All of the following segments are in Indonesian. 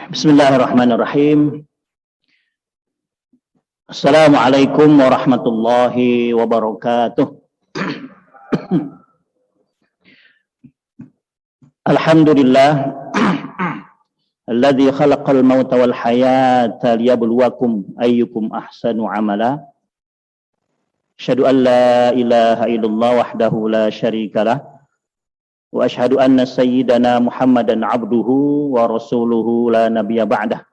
Bismillahirrahmanirrahim. Assalamualaikum warahmatullahi wabarakatuh. Alhamdulillah alladzi khalaqal mauta wal hayata liyabluwakum ayyukum ahsanu amala. Asyhadu an la ilaha illallah wahdahu la syarikalah wa asyhadu anna sayyidana Muhammadan abduhu wa rasuluhu la nabiyya ba'dah.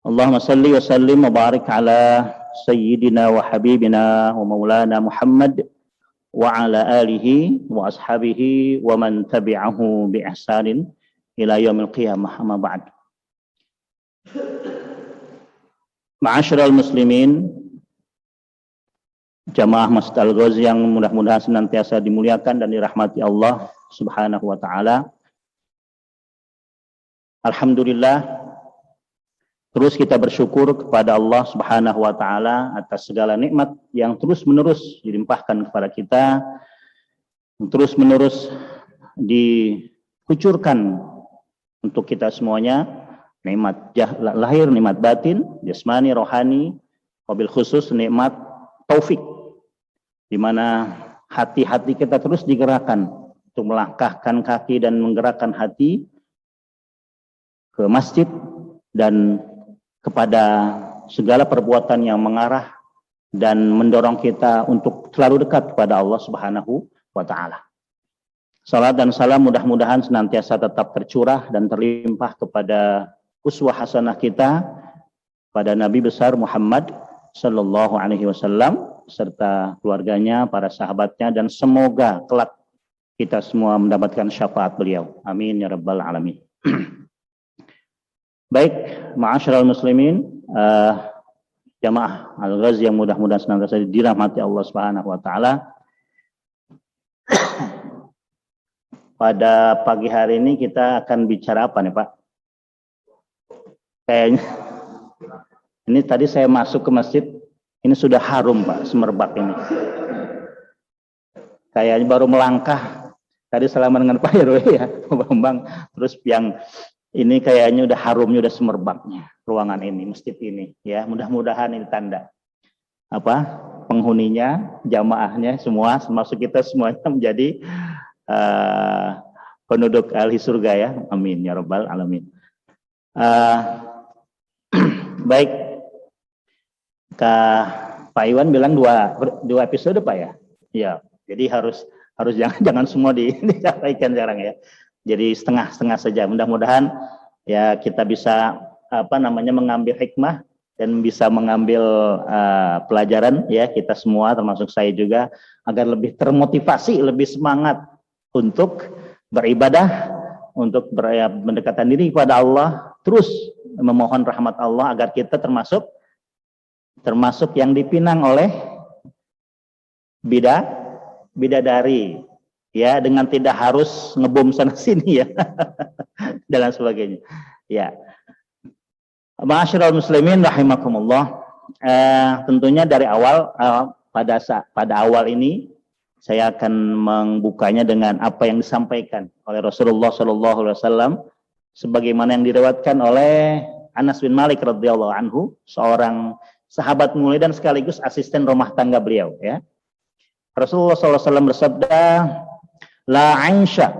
Allahumma salli wa sallim wa barik ala sayyidina wa habibina wa maulana Muhammad wa ala alihi wa ashabihi wa man tabi'ahu bi ihsanin ila yaumil qiyamah, amma ba'd. Ma'asyiral muslimin, jamaah Masjid Al-Ghazi yang mudah-mudahan senantiasa dimuliakan dan dirahmati Allah Subhanahu wa taala. Alhamdulillah, terus kita bersyukur kepada Allah Subhanahu wa taala atas segala nikmat yang terus-menerus dilimpahkan kepada kita, terus-menerus dikucurkan untuk kita semuanya, nikmat lahir, nikmat batin, jasmani, rohani, wabil khusus nikmat taufik, di mana hati-hati kita terus digerakkan untuk melangkahkan kaki dan menggerakkan hati ke masjid dan kepada segala perbuatan yang mengarah dan mendorong kita untuk selalu dekat kepada Allah Subhanahu wa taala. Salat dan salam mudah-mudahan senantiasa tetap tercurah dan terlimpah kepada uswah hasanah kita, pada Nabi besar Muhammad sallallahu alaihi wasallam serta keluarganya, para sahabatnya, dan semoga kelak kita semua mendapatkan syafaat beliau. Amin ya rabbal alamin. Baik, ma'asyiral muslimin, jamaah Al-Ghazi yang mudah-mudahan senantiasa dirahmati Allah Subhanahu wa taala. Pada pagi hari ini kita akan bicara apa nih, Pak? Kayaknya ini tadi saya masuk ke masjid, ini sudah harum, Pak, semerbak ini. Kayaknya baru melangkah. Tadi selama dengan Pak Heru ya, Pak Bambang. Terus yang ini kayaknya udah harumnya, udah semerbaknya ruangan ini, masjid ini. Ya, mudah-mudahan ini tanda apa? Penghuninya, jamaahnya semua, termasuk kita semuanya menjadi penduduk ahli surga ya. Amin ya rabbal alamin. Baik. Pak Iwan bilang dua episode, Pak ya. Ya, jadi harus jangan semua disampaikan sekarang ya. Jadi setengah-setengah saja. Mudah-mudahan ya kita bisa mengambil hikmah dan bisa mengambil pelajaran ya, kita semua termasuk saya juga, agar lebih termotivasi, lebih semangat untuk beribadah, untuk mendekatkan diri kepada Allah, terus memohon rahmat Allah agar kita termasuk yang dipinang oleh bidadari ya, dengan tidak harus ngebom sana sini ya dan sebagainya ya. Ma'asyiral muslimin rahimakumullah, tentunya dari awal pada awal ini saya akan membukanya dengan apa yang disampaikan oleh Rasulullah sallallahu alaihi wasallam sebagaimana yang diriwayatkan oleh Anas bin Malik radhiyallahu anhu, seorang sahabat mulia dan sekaligus asisten rumah tangga beliau ya. Rasulullah SAW bersabda, la ainsya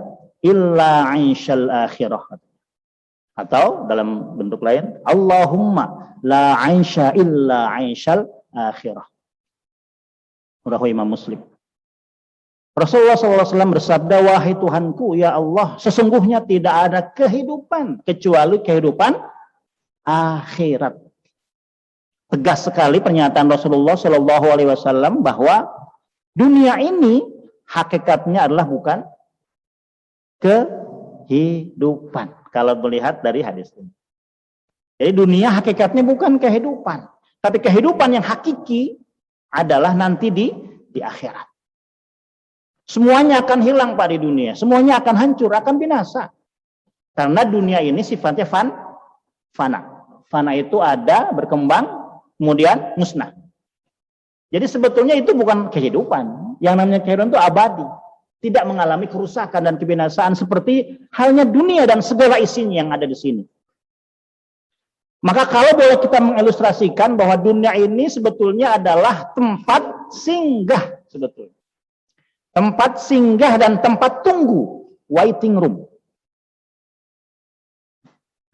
illa ainsyal akhirah. Atau dalam bentuk lain, Allahumma la ainsya illa ainsyal akhirah. Rawahu Imam Muslim. Rasulullah SAW bersabda, wahai Tuhanku, ya Allah, sesungguhnya tidak ada kehidupan kecuali kehidupan akhirat. Tegas sekali pernyataan Rasulullah SAW bahwa dunia ini hakikatnya adalah bukan kehidupan. Kalau melihat dari hadis ini. Jadi dunia hakikatnya bukan kehidupan. Tapi kehidupan yang hakiki adalah nanti di akhirat. Semuanya akan hilang, Pak, di dunia. Semuanya akan hancur, akan binasa. Karena dunia ini sifatnya fana. Fana itu ada, berkembang, kemudian musnah. Jadi sebetulnya itu bukan kehidupan. Yang namanya kehidupan itu abadi. Tidak mengalami kerusakan dan kebinasaan seperti halnya dunia dan segala isinya yang ada di sini. Maka kalau boleh kita mengilustrasikan bahwa dunia ini sebetulnya adalah tempat singgah sebetulnya. Tempat singgah dan tempat tunggu, waiting room.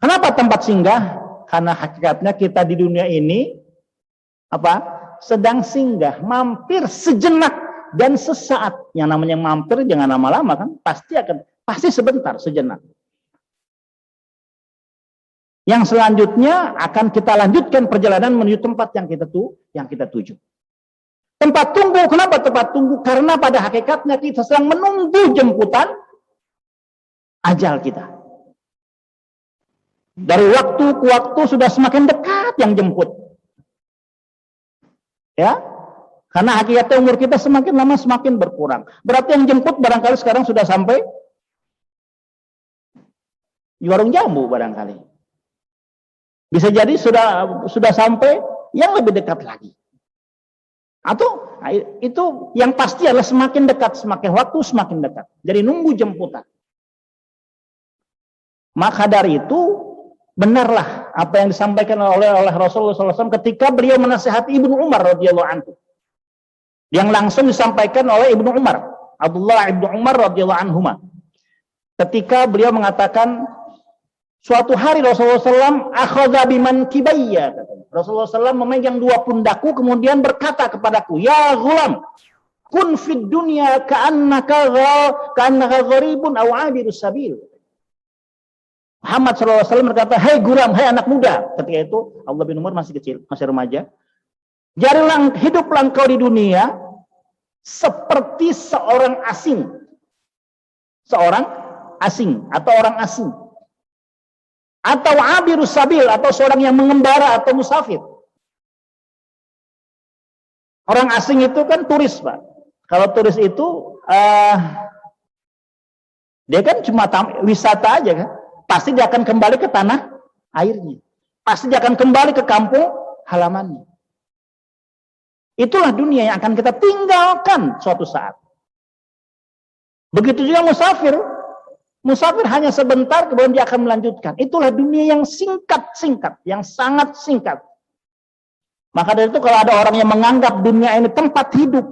Kenapa tempat singgah? Karena hakikatnya kita di dunia ini sedang singgah, mampir sejenak dan sesaat. Yang namanya mampir jangan lama-lama kan, pasti sebentar, sejenak. Yang selanjutnya akan kita lanjutkan perjalanan menuju tempat yang kita tuju. Tempat tunggu, kenapa tempat tunggu? Karena pada hakikatnya kita sedang menunggu jemputan ajal kita. Dari waktu ke waktu sudah semakin dekat yang jemput. Ya, karena hakikatnya umur kita semakin lama semakin berkurang. Berarti yang jemput barangkali sekarang sudah sampai di warung jambu barangkali. Bisa jadi sudah sampai yang lebih dekat lagi. Atau itu yang pasti adalah semakin dekat, semakin waktu semakin dekat. Jadi nunggu jemputan. Maka dari itu benarlah apa yang disampaikan oleh Rasulullah SAW ketika beliau menasihati Ibnu Umar radhiyallahu anhu. Yang langsung disampaikan oleh Ibnu Umar, Abdullah Ibnu Umar radhiyallahu anhuma. Ketika beliau mengatakan suatu hari Rasulullah SAW akhadha biman kibayya. Rasulullah SAW memegang dua pundakku kemudian berkata kepadaku, ya ghulam, kun fid dunya ka'annaka gharibun aw 'abirus sabil. Muhammad SAW berkata, hai gulam, hai anak muda. Ketika itu Abdullah bin Umar masih kecil, masih remaja. Jadilah hiduplah engkau di dunia seperti seorang asing. Seorang asing atau orang asing. Atau abirus sabil, atau seorang yang mengembara atau musafir. Orang asing itu kan turis, Pak. Kalau turis itu dia kan cuma wisata aja kan. Pasti dia akan kembali ke tanah airnya. Pasti dia akan kembali ke kampung halamannya. Itulah dunia yang akan kita tinggalkan suatu saat. Begitu juga musafir. Musafir hanya sebentar, kemudian dia akan melanjutkan. Itulah dunia yang singkat-singkat, yang sangat singkat. Maka dari itu kalau ada orang yang menganggap dunia ini tempat hidup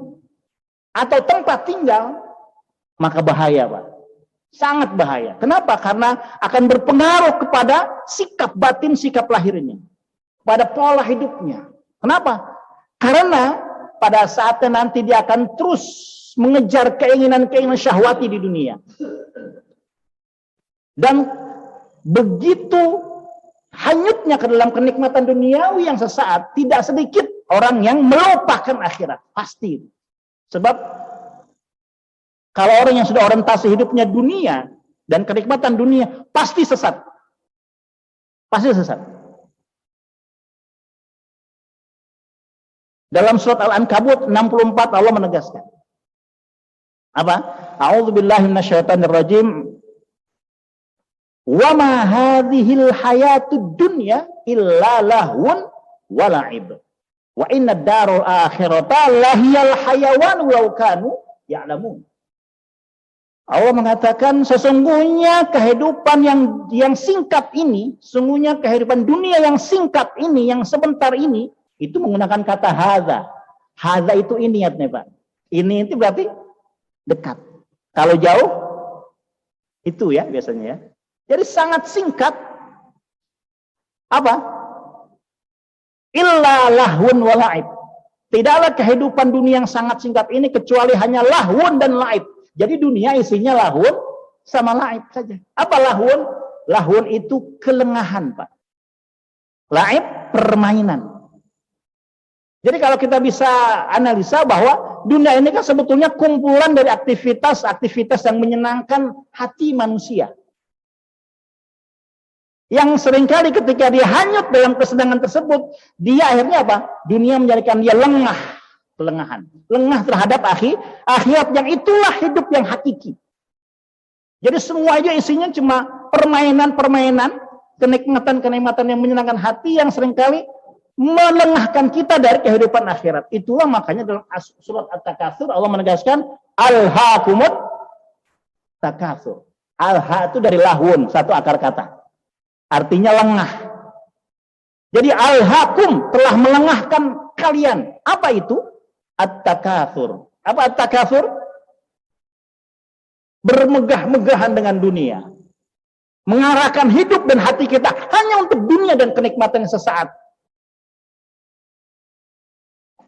atau tempat tinggal, maka bahaya, Pak. Sangat bahaya. Kenapa? Karena akan berpengaruh kepada sikap batin, sikap lahirnya. Pada pola hidupnya. Kenapa? Karena pada saatnya nanti dia akan terus mengejar keinginan-keinginan syahwati di dunia. Dan begitu hanyutnya ke dalam kenikmatan duniawi yang sesaat, tidak sedikit orang yang melupakan akhirat. Pasti. Sebab kalau orang yang sudah orientasi hidupnya dunia dan kenikmatan dunia, pasti sesat. Pasti sesat. Dalam surat Al-Ankabut 64 Allah menegaskan. Apa? A'udzubillahi minasyaitonirrajim. Wa ma hadhil hayatud dunya illa lahun wa la'ib. Wa inna ad-darul akhirata lahiyal hayawan law kanu ya'lamun. Allah mengatakan sesungguhnya kehidupan yang singkat ini, sesungguhnya kehidupan dunia yang singkat ini, yang sebentar ini, itu menggunakan kata hadza. Hadza itu ini artinya, Pak. Ini itu berarti dekat. Kalau jauh itu ya biasanya ya. Jadi sangat singkat. Apa? Illa lahun wa la'ib. Tidaklah kehidupan dunia yang sangat singkat ini kecuali hanya lahun dan la'ib. Jadi dunia isinya lahun sama la'ib saja. Apa lahun? Lahun itu kelengahan, Pak. La'ib permainan. Jadi kalau kita bisa analisa bahwa dunia ini kan sebetulnya kumpulan dari aktivitas-aktivitas yang menyenangkan hati manusia. Yang seringkali ketika dia hanyut dalam kesenangan tersebut, dia akhirnya apa? Dunia menjadikan dia lengah, kelengahan. Lengah terhadap akhirat yang itulah hidup yang hakiki. Jadi semua aja isinya cuma permainan-permainan, kenikmatan-kenikmatan yang menyenangkan hati yang seringkali melengahkan kita dari kehidupan akhirat. Itulah makanya dalam surat At-Takatsur Allah menegaskan alhaakumut takatsur. Alha itu dari lahun, satu akar kata. Artinya lengah. Jadi alhaqum, telah melengahkan kalian. Apa itu? At-takatsur. Apa at-takatsur? Bermegah-megahan dengan dunia. Mengarahkan hidup dan hati kita hanya untuk dunia dan kenikmatan sesaat.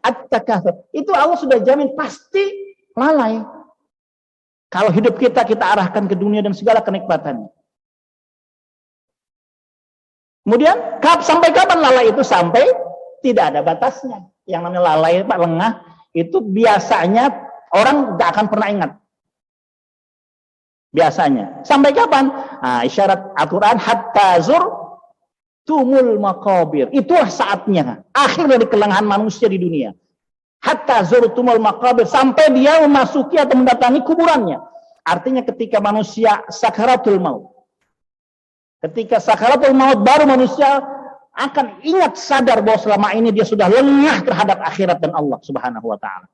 At-takatsur. Itu Allah sudah jamin pasti lalai. Kalau hidup kita arahkan ke dunia dan segala kenikmatannya. Kemudian sampai kapan lalai itu? Sampai tidak ada batasnya. Yang namanya lalai, Pak, lengah, itu biasanya orang gak akan pernah ingat. Biasanya. Sampai kapan? Nah, isyarat Al-Quran, hatta zurtumul maqabir. Itulah saatnya. Akhir dari kelengahan manusia di dunia. Hatta zurtumul maqabir. Sampai dia memasuki atau mendatangi kuburannya. Artinya ketika manusia sakaratul maut. Ketika sakaratul maut baru manusia akan ingat, sadar bahwa selama ini dia sudah lengah terhadap akhirat dan Allah Subhanahu wa taala.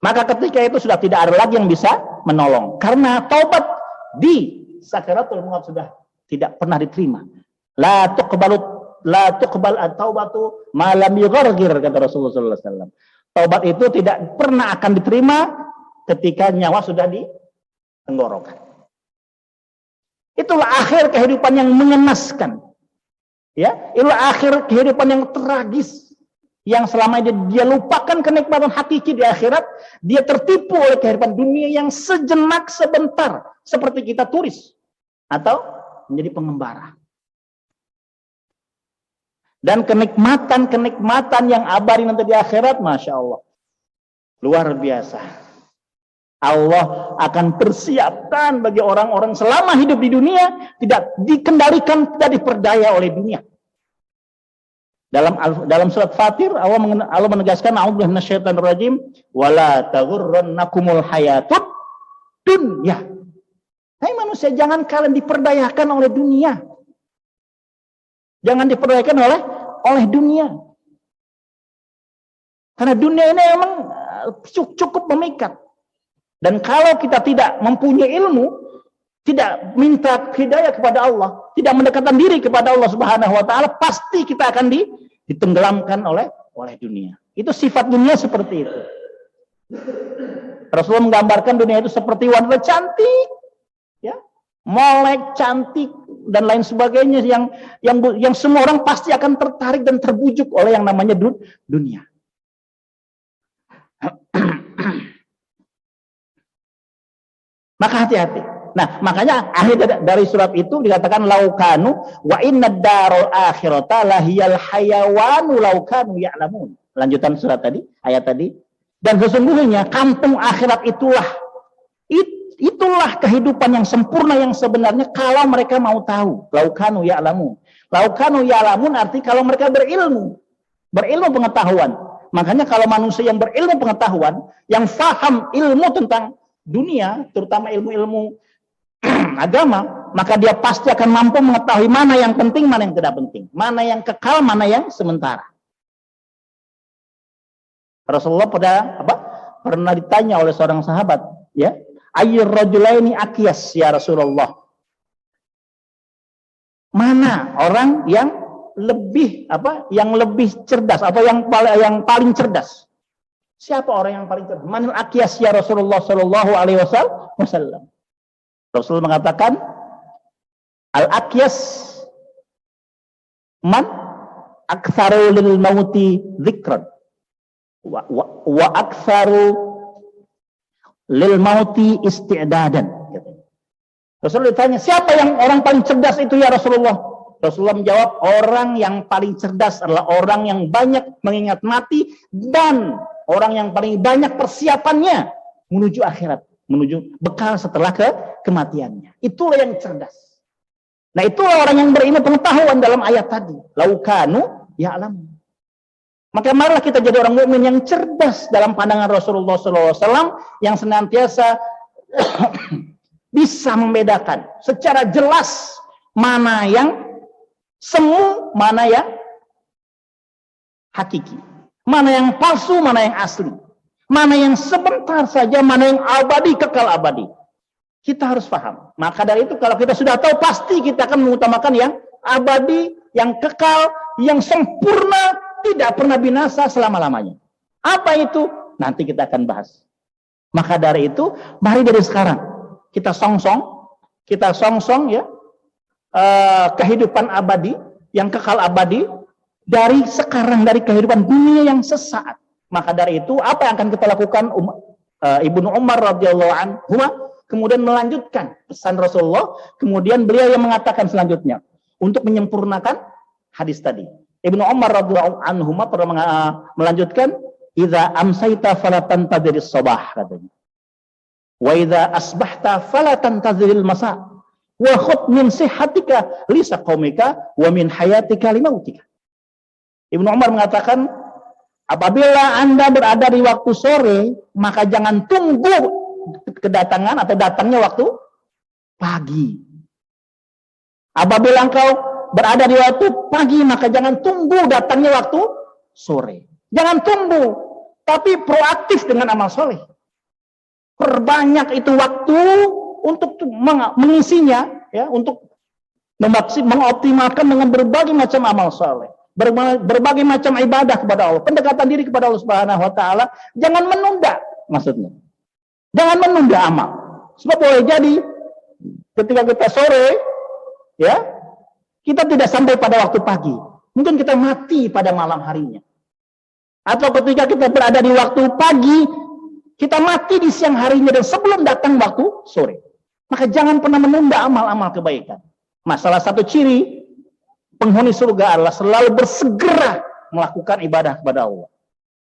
Maka ketika itu sudah tidak ada lagi yang bisa menolong. Karena taubat di sakaratul maut sudah tidak pernah diterima. La tuqbal at-taubatu ma lam yughargir, kata Rasulullah sallallahu alaihi wasallam. Taubat itu tidak pernah akan diterima ketika nyawa sudah di tenggorokan. Itulah akhir kehidupan yang mengenaskan. Ya, itulah akhir kehidupan yang tragis. Yang selama dia lupakan kenikmatan hakiki di akhirat, dia tertipu oleh kehidupan dunia yang sejenak sebentar, seperti kita turis atau menjadi pengembara. Dan kenikmatan yang abadi nanti di akhirat, Masya Allah, luar biasa. Allah akan persiapkan bagi orang-orang selama hidup di dunia tidak dikendalikan, tidak diperdaya oleh dunia. Dalam surat Fatir Allah menegaskan, a'udzubillahi minasyaitonir rajim, wala taghurrannakumul hayatud dunya. Hai manusia, jangan kalian diperdayakan oleh dunia. Jangan diperdayakan oleh dunia. Karena dunia ini memang cukup memikat. Dan kalau kita tidak mempunyai ilmu, tidak minta hidayah kepada Allah, tidak mendekatkan diri kepada Allah Subhanahu wa taala, pasti kita akan ditenggelamkan oleh dunia. Itu sifat dunia seperti itu. Rasulullah menggambarkan dunia itu seperti wanita cantik, ya, molek, cantik dan lain sebagainya yang semua orang pasti akan tertarik dan terbujuk oleh yang namanya dunia. Maka hati-hati. Nah, makanya akhir dari surat itu dikatakan laukanu wa innad darul akhirata lahiyal hayawanu laukanu ya'lamun. Lanjutan surat tadi, ayat tadi. Dan sesungguhnya kampung akhirat itulah kehidupan yang sempurna yang sebenarnya kalau mereka mau tahu. Laukanu ya'lamun. Laukanu ya'lamun arti kalau mereka berilmu pengetahuan. Makanya kalau manusia yang berilmu pengetahuan, yang faham ilmu tentang dunia, terutama ilmu-ilmu agama, maka dia pasti akan mampu mengetahui mana yang penting, mana yang tidak penting, mana yang kekal, mana yang sementara. Rasulullah pernah ditanya oleh seorang sahabat, ya, ayyur rajulaini aqyas ya Rasulullah. Mana orang yang lebih cerdas atau yang paling cerdas? Siapa orang yang paling cerdas? Manil aqyas ya Rasulullah sallallahu alaihi wasallam. Rasul mengatakan, al-aqyas man aktsaru lil mauti dzikran wa aktsaru lil mauti isti'dadan. Rasul ditanya, siapa yang orang paling cerdas itu ya Rasulullah? Rasulullah menjawab, orang yang paling cerdas adalah orang yang banyak mengingat mati dan orang yang paling banyak persiapannya menuju akhirat, menuju bekal setelah kematiannya. Itulah yang cerdas. Nah, itulah orang yang berilmu pengetahuan dalam ayat tadi. Laukanu ya'lamun. Maka marilah kita jadi orang mukmin yang cerdas dalam pandangan Rasulullah SAW yang senantiasa bisa membedakan secara jelas mana yang semu, mana yang hakiki. Mana yang palsu, mana yang asli. Mana yang sebentar saja, mana yang abadi, kekal abadi. Kita harus paham. Maka dari itu kalau kita sudah tahu, pasti kita akan mengutamakan yang abadi, yang kekal, yang sempurna, tidak pernah binasa selama-lamanya. Apa itu? Nanti kita akan bahas. Maka dari itu, mari dari sekarang kita songsong ya, kehidupan abadi yang kekal abadi dari sekarang, dari kehidupan dunia yang sesaat. Maka dari itu, apa yang akan kita lakukan? Ibnu Umar radhiyallahu anhu kemudian melanjutkan pesan Rasulullah, kemudian beliau yang mengatakan selanjutnya untuk menyempurnakan hadis tadi. Ibnu Umar radhiyallahu anhu pernah melanjutkan, "Idza amsayta fala tantadhiris sabah," katanya. "Wa idza asbahta fala tantadhiril masa. Wa khudh min sihhatika li saqamika wa min hayatika li mautika." Ibnu Umar mengatakan, apabila Anda berada di waktu sore, maka jangan tunggu kedatangan atau datangnya waktu pagi. Apabila engkau berada di waktu pagi, maka jangan tunggu datangnya waktu sore. Jangan tunggu, tapi proaktif dengan amal soleh. Perbanyak itu waktu untuk mengisinya, ya, untuk mengoptimalkan dengan berbagai macam amal soleh, berbagai macam ibadah kepada Allah, pendekatan diri kepada Allah Subhanahu Wa Taala. Jangan menunda, maksudnya. Jangan menunda amal. Sebab boleh jadi ketika kita sore, ya, kita tidak sampai pada waktu pagi. Mungkin kita mati pada malam harinya. Atau ketika kita berada di waktu pagi, kita mati di siang harinya dan sebelum datang waktu sore. Maka jangan pernah menunda amal-amal kebaikan. Salah satu ciri penghuni surga adalah selalu bersegera melakukan ibadah kepada Allah.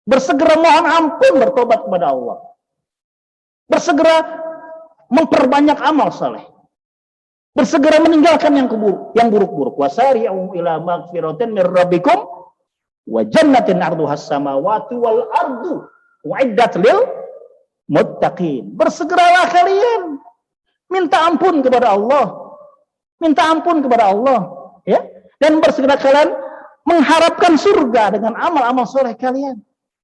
Bersegera mohon ampun, bertobat kepada Allah. Bersegera memperbanyak amal saleh. Bersegera meninggalkan yang buruk-buruk. Wasari'u ila maghfiratin mir rabbikum wa jannatin 'arduhas samawati wal ardu u'iddat lil muttaqin. Bersegeralah kalian minta ampun kepada Allah. Minta ampun kepada Allah, ya. Dan bersegera kalian mengharapkan surga dengan amal-amal soleh kalian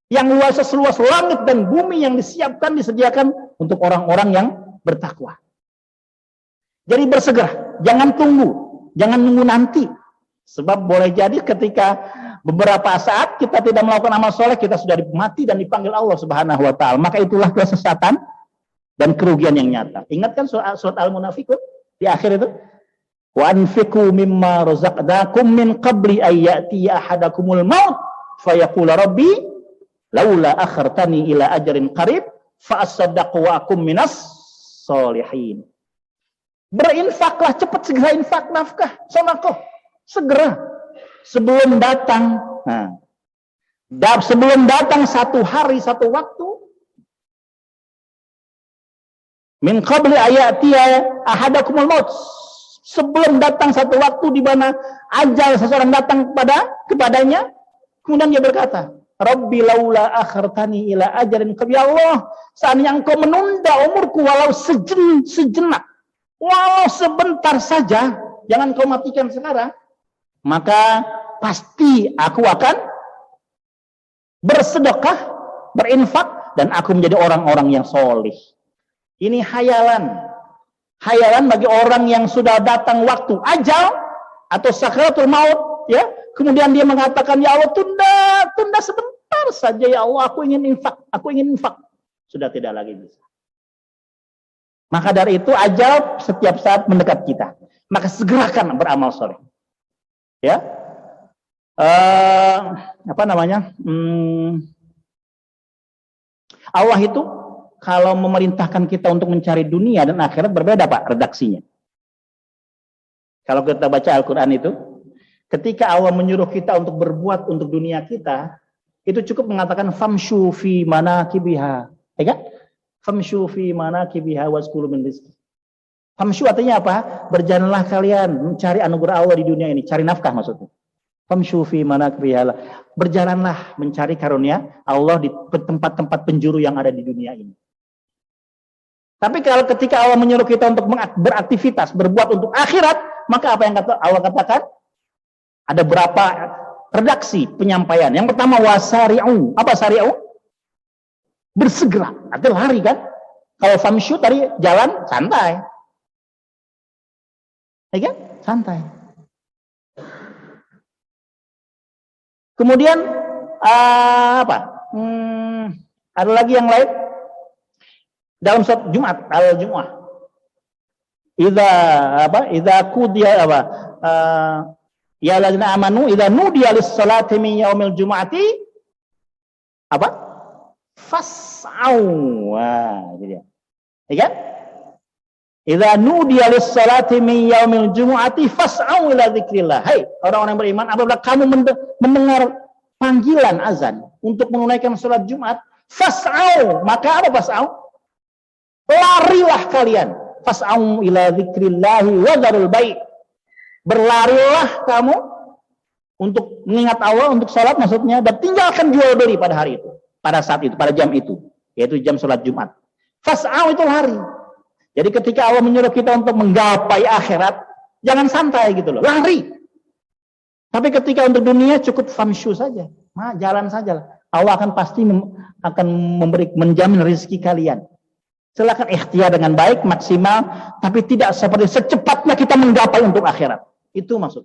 yang luas seluas langit dan bumi yang disediakan untuk orang-orang yang bertakwa. Jadi bersegera, jangan jangan nunggu nanti. Sebab boleh jadi ketika beberapa saat kita tidak melakukan amal soleh, kita sudah mati dan dipanggil Allah Subhanahu Wa Taala. Maka itulah kesesatan dan kerugian yang nyata. Ingatkan surat Al-Munafiqun di akhir itu, wa anfiqu mimma razaqnakum min qabli ayyati ahadakumul maut fayaqula rabbi laula akhartani ila ajarin qarib fa asaddaqu wa akum minas solihin. Berinfaklah, cepat segera infak nafkah, sedekah, segera sebelum datang. Sebelum datang satu hari, satu waktu. Min qabli ayati ahadakumul maut. Sebelum datang satu waktu di mana ajal seseorang datang kepadanya, kemudian dia berkata, Rabbi laula akhartani ila ajalin qarib. Ya Allah, seandainya engkau menunda umurku walau sejenak, walau sebentar saja, jangan kau matikan sekarang, maka pasti aku akan bersedekah, berinfak, dan aku menjadi orang-orang yang solih. Ini hayalan bagi orang yang sudah datang waktu ajal atau sakaratul maut, ya. Kemudian dia mengatakan, ya Allah, tunda sebentar saja ya Allah, aku ingin infak. Sudah tidak lagi bisa. Maka dari itu ajal setiap saat mendekat kita. Maka segerakan beramal soleh. Ya. Allah itu kalau memerintahkan kita untuk mencari dunia dan akhirat berbeda, Pak, redaksinya. Kalau kita baca Al-Quran itu, ketika Allah menyuruh kita untuk berbuat untuk dunia kita, itu cukup mengatakan famshu fi manakibiha, ya kan? Famshu fi manakibiha wazkuru min rizqi. Famshu artinya apa? Berjalanlah kalian mencari anugerah Allah di dunia ini, cari nafkah maksudnya. Famshu fi manakibiha. Berjalanlah mencari karunia Allah di tempat-tempat penjuru yang ada di dunia ini. Tapi kalau ketika Allah menyuruh kita untuk beraktivitas, berbuat untuk akhirat, maka apa yang Allah katakan? Ada berapa redaksi penyampaian. Yang pertama wasari'u. Apa sari'u? Bersegera. Artinya lari kan? Kalau famsyu tadi jalan santai. Ya kan? Santai. Kemudian ada lagi yang lain dalam surat Jumat, al-Jumu'ah. Idza qudiya ya ladzina amanu idza nudiya lis-salati min yaumil jumu'ati fas'au. Wah, gitu ya. Ya kan? Idza nudiya lis-salati min yaumil jumu'ati fas'au ila dzikrillah. Hai orang-orang beriman, apabila kamu mendengar panggilan azan untuk menunaikan salat Jumat, fas'au. Maka apa fas'au? Larilah kalian. Fas'au ila dzikrillah wa dzarul bai'. Berlarilah kamu untuk mengingat Allah, untuk salat maksudnya, dan tinggalkan jual beli pada hari itu, pada saat itu, pada jam itu, yaitu jam salat Jumat. Fas'au itu lari. Jadi ketika Allah menyuruh kita untuk menggapai akhirat, jangan santai gitu loh, lari. Tapi ketika untuk dunia cukup famsyu saja, jalan saja. Allah akan pasti akan menjamin rezeki kalian. Silakan ikhtiar dengan baik, maksimal, tapi tidak seperti secepatnya kita menggapai untuk akhirat. Itu maksud.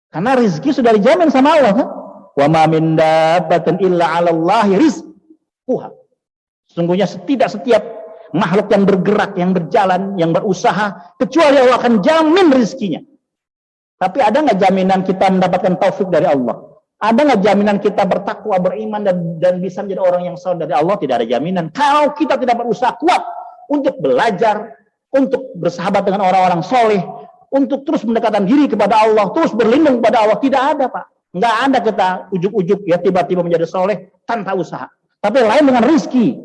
Karena rezeki sudah dijamin sama Allah kan? Wa ma min dabbatin illa 'ala Allahi rizquha. Sesungguhnya tidak setiap makhluk yang bergerak, yang berjalan, yang berusaha, kecuali Allah akan jamin rezekinya. Tapi ada nggak jaminan kita mendapatkan taufik dari Allah? Ada nggak jaminan kita bertakwa, beriman, dan bisa menjadi orang yang saleh dari Allah? Tidak ada jaminan. Kalau kita tidak berusaha kuat untuk belajar, untuk bersahabat dengan orang-orang soleh, untuk terus mendekatkan diri kepada Allah, terus berlindung kepada Allah, tidak ada, Pak. Nggak ada kita ujuk-ujuk ya tiba-tiba menjadi soleh tanpa usaha. Tapi lain dengan rizki.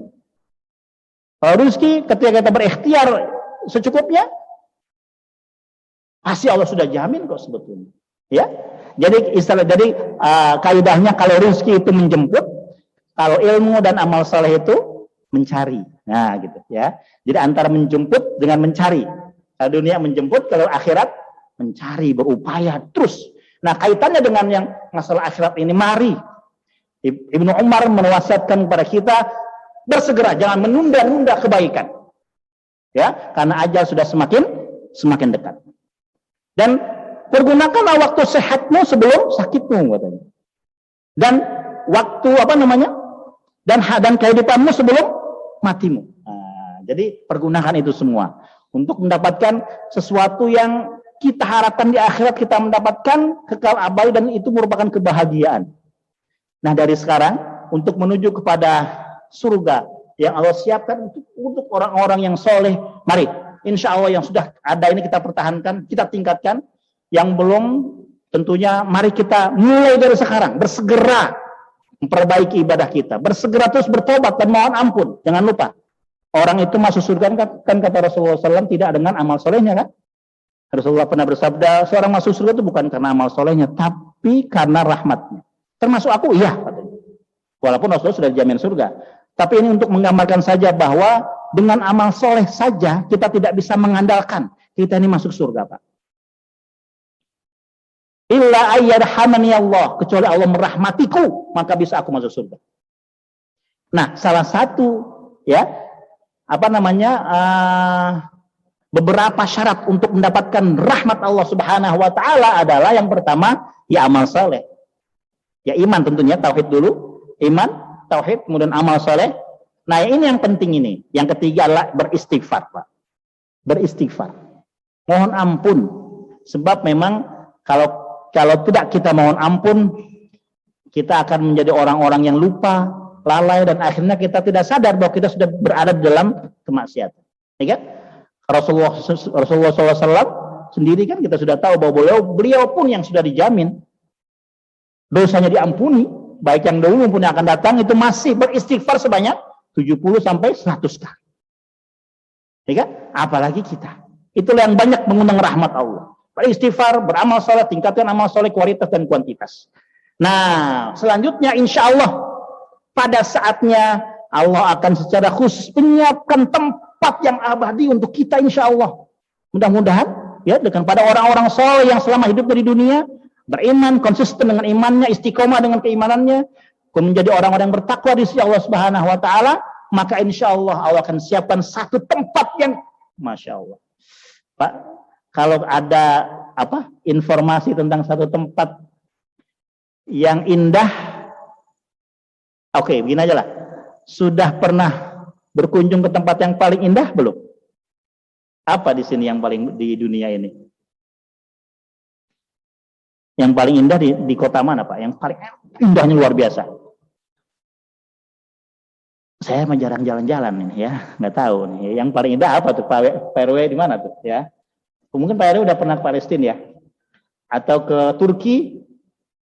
Kalau rizki ketika kita berikhtiar secukupnya, pasti Allah sudah jamin kok sebetulnya. Ya. Jadi kaidahnya kalau rezeki itu menjemput, kalau ilmu dan amal saleh itu mencari. Nah, gitu ya. Jadi antara menjemput dengan mencari. Kalau dunia menjemput, kalau akhirat mencari, berupaya terus. Nah, kaitannya dengan yang masalah akhirat ini, mari Ibnu Umar menwasiatkan kepada kita bersegera, jangan menunda-nunda kebaikan. Ya, karena ajal sudah semakin dekat. Dan pergunakanlah waktu sehatmu sebelum sakitmu, katanya. Dan waktu dan kehidupanmu sebelum matimu. Nah, jadi pergunakan itu semua untuk mendapatkan sesuatu yang kita harapkan di akhirat, kita mendapatkan kekal abadi, dan itu merupakan kebahagiaan. Nah, dari sekarang untuk menuju kepada surga yang Allah siapkan untuk orang-orang yang soleh, mari insya Allah yang sudah ada ini kita pertahankan, kita tingkatkan. Yang belum tentunya mari kita mulai dari sekarang bersegera memperbaiki ibadah kita, bersegera terus bertobat dan mohon ampun. Jangan lupa orang itu masuk surga kan kata Rasulullah SAW tidak dengan amal solehnya kan. Rasulullah pernah bersabda seorang masuk surga itu bukan karena amal solehnya tapi karena rahmatnya. Termasuk aku, iya katanya. Walaupun Rasulullah sudah dijamin surga, tapi ini untuk menggambarkan saja bahwa dengan amal soleh saja kita tidak bisa mengandalkan kita ini masuk surga, Pak. Illa ayyadhamani Allah, kecuali Allah merahmatiku, maka bisa aku masuk surga. Nah, salah satu ya beberapa syarat untuk mendapatkan rahmat Allah Subhanahu wa taala adalah yang pertama ya amal saleh. Ya iman tentunya, tauhid dulu, iman, tauhid, kemudian amal saleh. Nah, ini yang penting ini. Yang ketiga adalah beristighfar, Pak. Beristighfar. Mohon ampun, sebab memang kalau tidak kita mohon ampun, kita akan menjadi orang-orang yang lupa, lalai, dan akhirnya kita tidak sadar bahwa kita sudah berada di dalam kemaksiatan. Ya kan? Rasulullah SAW sendiri kan kita sudah tahu bahwa beliau pun yang sudah dijamin dosanya diampuni, baik yang dahulu maupun yang akan datang, itu masih beristighfar sebanyak 70 sampai 100 kali. Ya kan? Apalagi kita. Itulah yang banyak mengundang rahmat Allah. Beristighfar, beramal saleh, tingkatkan amal saleh kualitas dan kuantitas. Nah, selanjutnya insya Allah pada saatnya Allah akan secara khusus menyiapkan tempat yang abadi untuk kita insya Allah. Mudah-mudahan ya dengan pada orang-orang saleh yang selama hidup di dunia beriman, konsisten dengan imannya, istiqomah dengan keimanannya, menjadi orang-orang yang bertakwa di sisi Allah Subhanahu wa taala, maka insya Allah Allah akan siapkan satu tempat yang Masya Allah. Pak, kalau ada informasi tentang satu tempat Yang indah, oke, begini aja lah. Sudah pernah berkunjung ke tempat yang paling indah belum? Apa di sini yang paling di dunia ini? Yang paling indah di kota mana, Pak? Yang paling indahnya luar biasa. Saya mah jarang jalan-jalan nih ya, nggak tahu nih. Yang paling indah apa tuh, Pak RW di mana tuh ya? Mungkin Pak RW udah pernah ke Palestina ya, atau ke Turki.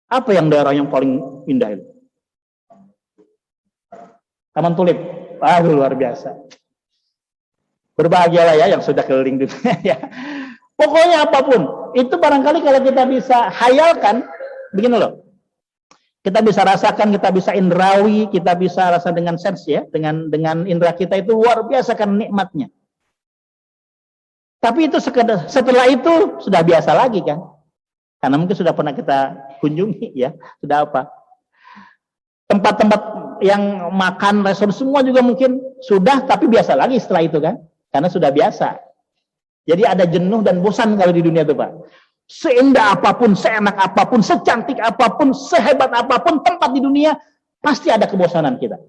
Apa yang daerah yang paling indah itu? Taman Tulip. Aduh, luar biasa. Berbahagialah ya yang sudah keliling dunia ya. Pokoknya apapun, itu barangkali kalau kita bisa hayalkan, begini loh. Kita bisa rasakan, kita bisa indrawi, kita bisa rasa dengan sense ya, dengan indera kita itu luar biasa kan nikmatnya. Tapi itu setelah itu sudah biasa lagi kan. Karena mungkin sudah pernah kita kunjungi ya, sudah apa. Tempat-tempat yang makan, restoran semua juga mungkin sudah, tapi biasa lagi setelah itu kan. Karena sudah biasa. Jadi ada jenuh dan bosan kalau di dunia itu, Pak. Seindah apapun, seenak apapun, secantik apapun, sehebat apapun tempat di dunia, pasti ada kebosanan kita.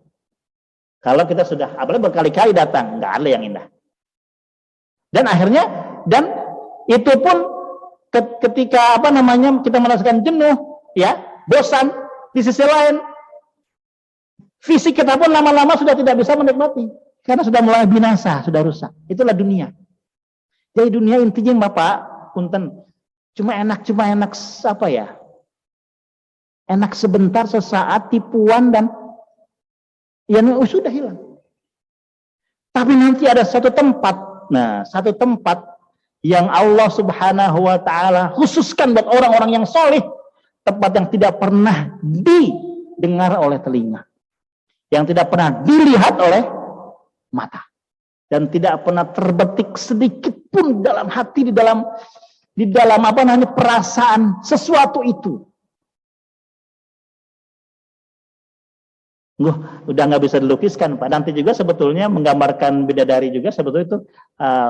Kalau kita sudah, apalagi berkali-kali datang, nggak ada yang indah. Dan akhirnya, dan itu pun ketika kita merasakan jenuh, ya, bosan, di sisi lain, fisik kita pun lama-lama sudah tidak bisa menikmati. Karena sudah mulai binasa, sudah rusak. Itulah dunia. Jadi dunia intinya Bapak, punten, cuma enak apa ya? Enak sebentar, sesaat, tipuan dan yang sudah hilang. Tapi nanti ada satu tempat, satu tempat yang Allah Subhanahu wa taala khususkan buat orang-orang yang soleh, tempat yang tidak pernah didengar oleh telinga, yang tidak pernah dilihat oleh mata, dan tidak pernah terbetik sedikit pun dalam hati, di dalam perasaan sesuatu itu. Udah nggak bisa dilukiskan, Pak. Nanti juga sebetulnya menggambarkan bidadari juga sebetulnya itu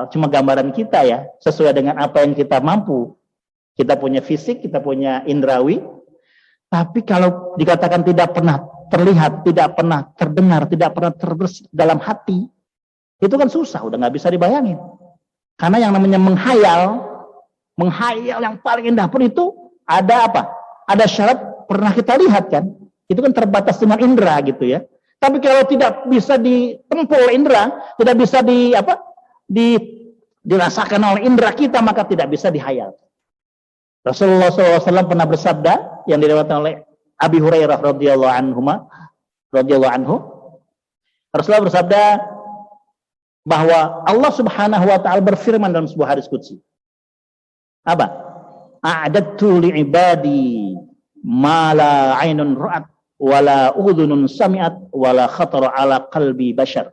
cuma gambaran kita ya, sesuai dengan apa yang kita mampu. Kita punya fisik, kita punya indrawi. Tapi kalau dikatakan tidak pernah terlihat, tidak pernah terdengar, tidak pernah terbersih dalam hati, itu kan susah, udah nggak bisa dibayangin. Karena yang namanya menghayal yang paling indah pun itu ada apa? Ada syarat pernah kita lihat kan? Itu kan terbatas dengan indera gitu ya. Tapi kalau tidak bisa ditempul indera, tidak bisa dirasakan oleh indera kita, maka tidak bisa dihayal. Rasulullah SAW pernah bersabda yang diriwayatkan oleh Abi Hurairah radhiyallahu anhu. Rasulullah bersabda bahwa Allah Subhanahu wa taala berfirman dalam sebuah hadis qudsi. Apa? A'adatu li'ibadi ma la 'ainun ra'at wala udhunun sami'at wala khatara ala qalbi bashar.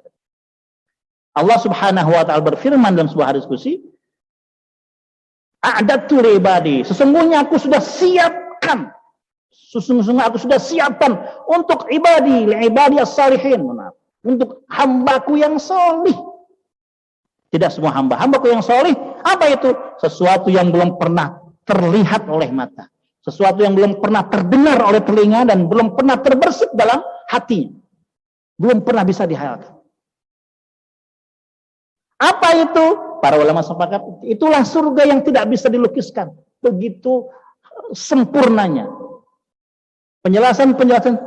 Allah Subhanahu wa taala berfirman dalam sebuah hadis qudsi, a'adatu li'ibadi, sesungguhnya aku sudah siapkan, aku sudah siapkan untuk li'ibadi as-salihin, untuk hambaku yang solih. Tidak semua hambaku yang solih, apa itu? Sesuatu yang belum pernah terlihat oleh mata, sesuatu yang belum pernah terdengar oleh telinga, dan belum pernah terbersih dalam hati, belum pernah bisa dihayalkan. Apa itu? Para ulama sepakat, itulah surga yang tidak bisa dilukiskan. Begitu sempurnanya. Penjelasan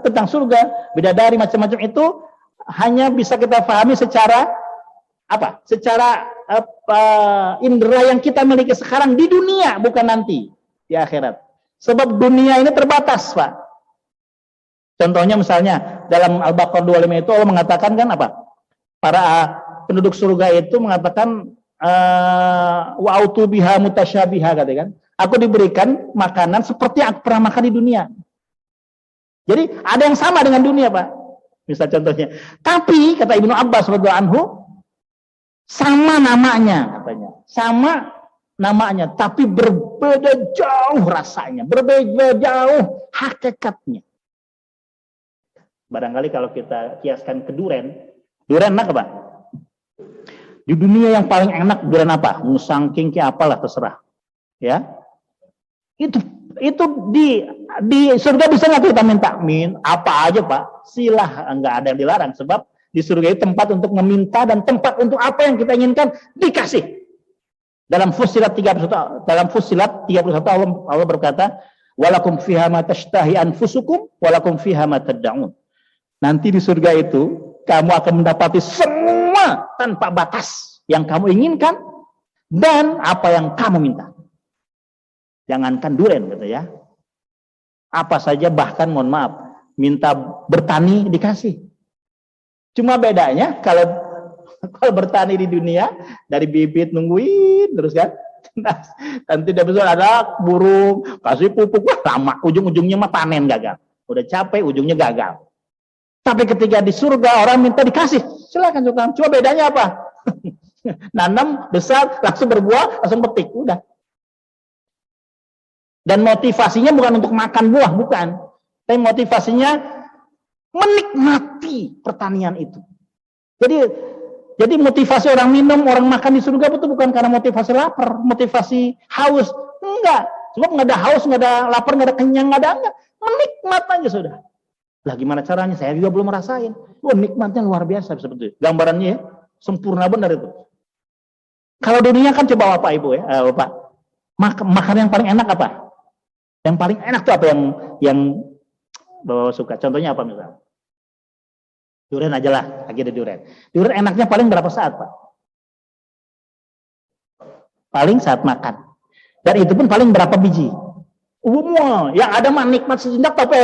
tentang surga, bidadari macam-macam itu hanya bisa kita pahami secara indera yang kita miliki sekarang di dunia, bukan nanti di akhirat. Sebab dunia ini terbatas, Pak. Contohnya misalnya dalam Al-Baqarah 25 itu Allah mengatakan kan apa? Para penduduk surga itu mengatakan wa autu biha mutasyabiha, kan? Aku diberikan makanan seperti yang aku pernah makan di dunia. Jadi ada yang sama dengan dunia, Pak. Misal contohnya. Tapi kata Ibnu Abbas radhiyallahu anhu, sama namanya katanya. Sama namanya, tapi berbeda jauh rasanya, berbeda jauh hakikatnya. Barangkali kalau kita kiaskan ke durian enak apa? Di dunia yang paling enak durian apa? Musangking ke apalah terserah. Ya. Itu Itu di surga bisa nggak kita minta apa aja Pak? Silah, nggak ada yang dilarang sebab di surga itu tempat untuk meminta dan tempat untuk apa yang kita inginkan dikasih. Dalam Fussilat 31 Allah berkata, walakum fiha ma tashtahi anfusukum walakum fiha ma tad'un. Nanti di surga itu kamu akan mendapati semua tanpa batas yang kamu inginkan dan apa yang kamu minta. Jangankan duren gitu ya. Apa saja, bahkan mohon maaf, minta bertani dikasih. Cuma bedanya kalau bertani di dunia dari bibit nungguin terus kan. Nanti udah besar ada burung, kasih pupuk, wah lama, ujung-ujungnya mah panen gagal. Udah capek, ujungnya gagal. Tapi ketika di surga orang minta dikasih, silakan Sultan. Cuma bedanya apa? Nanam besar, langsung berbuah, langsung petik, udah. Dan motivasinya bukan untuk makan buah, bukan. Tapi motivasinya menikmati pertanian itu. Jadi motivasi orang minum, orang makan di surga itu bukan karena motivasi lapar, motivasi haus. Enggak. Sebab nggak ada haus, nggak ada lapar, nggak ada kenyang, nggak ada enggak. Menikmat aja sudah. Lah gimana caranya? Saya juga belum merasain. Wah, nikmatnya luar biasa sebetulnya. Gambarannya ya, sempurna benar itu. Kalau dunia kan coba Bapak Ibu ya, Bapak. Makan yang paling enak apa? Yang paling enak tuh apa yang Bapak suka? Contohnya apa misalnya? Durian aja lah, lagi ada durian. Durian enaknya paling berapa saat, Pak? Paling saat makan. Dan itu pun paling berapa biji? Umumnya, yang ada mah nikmat sejenak tapi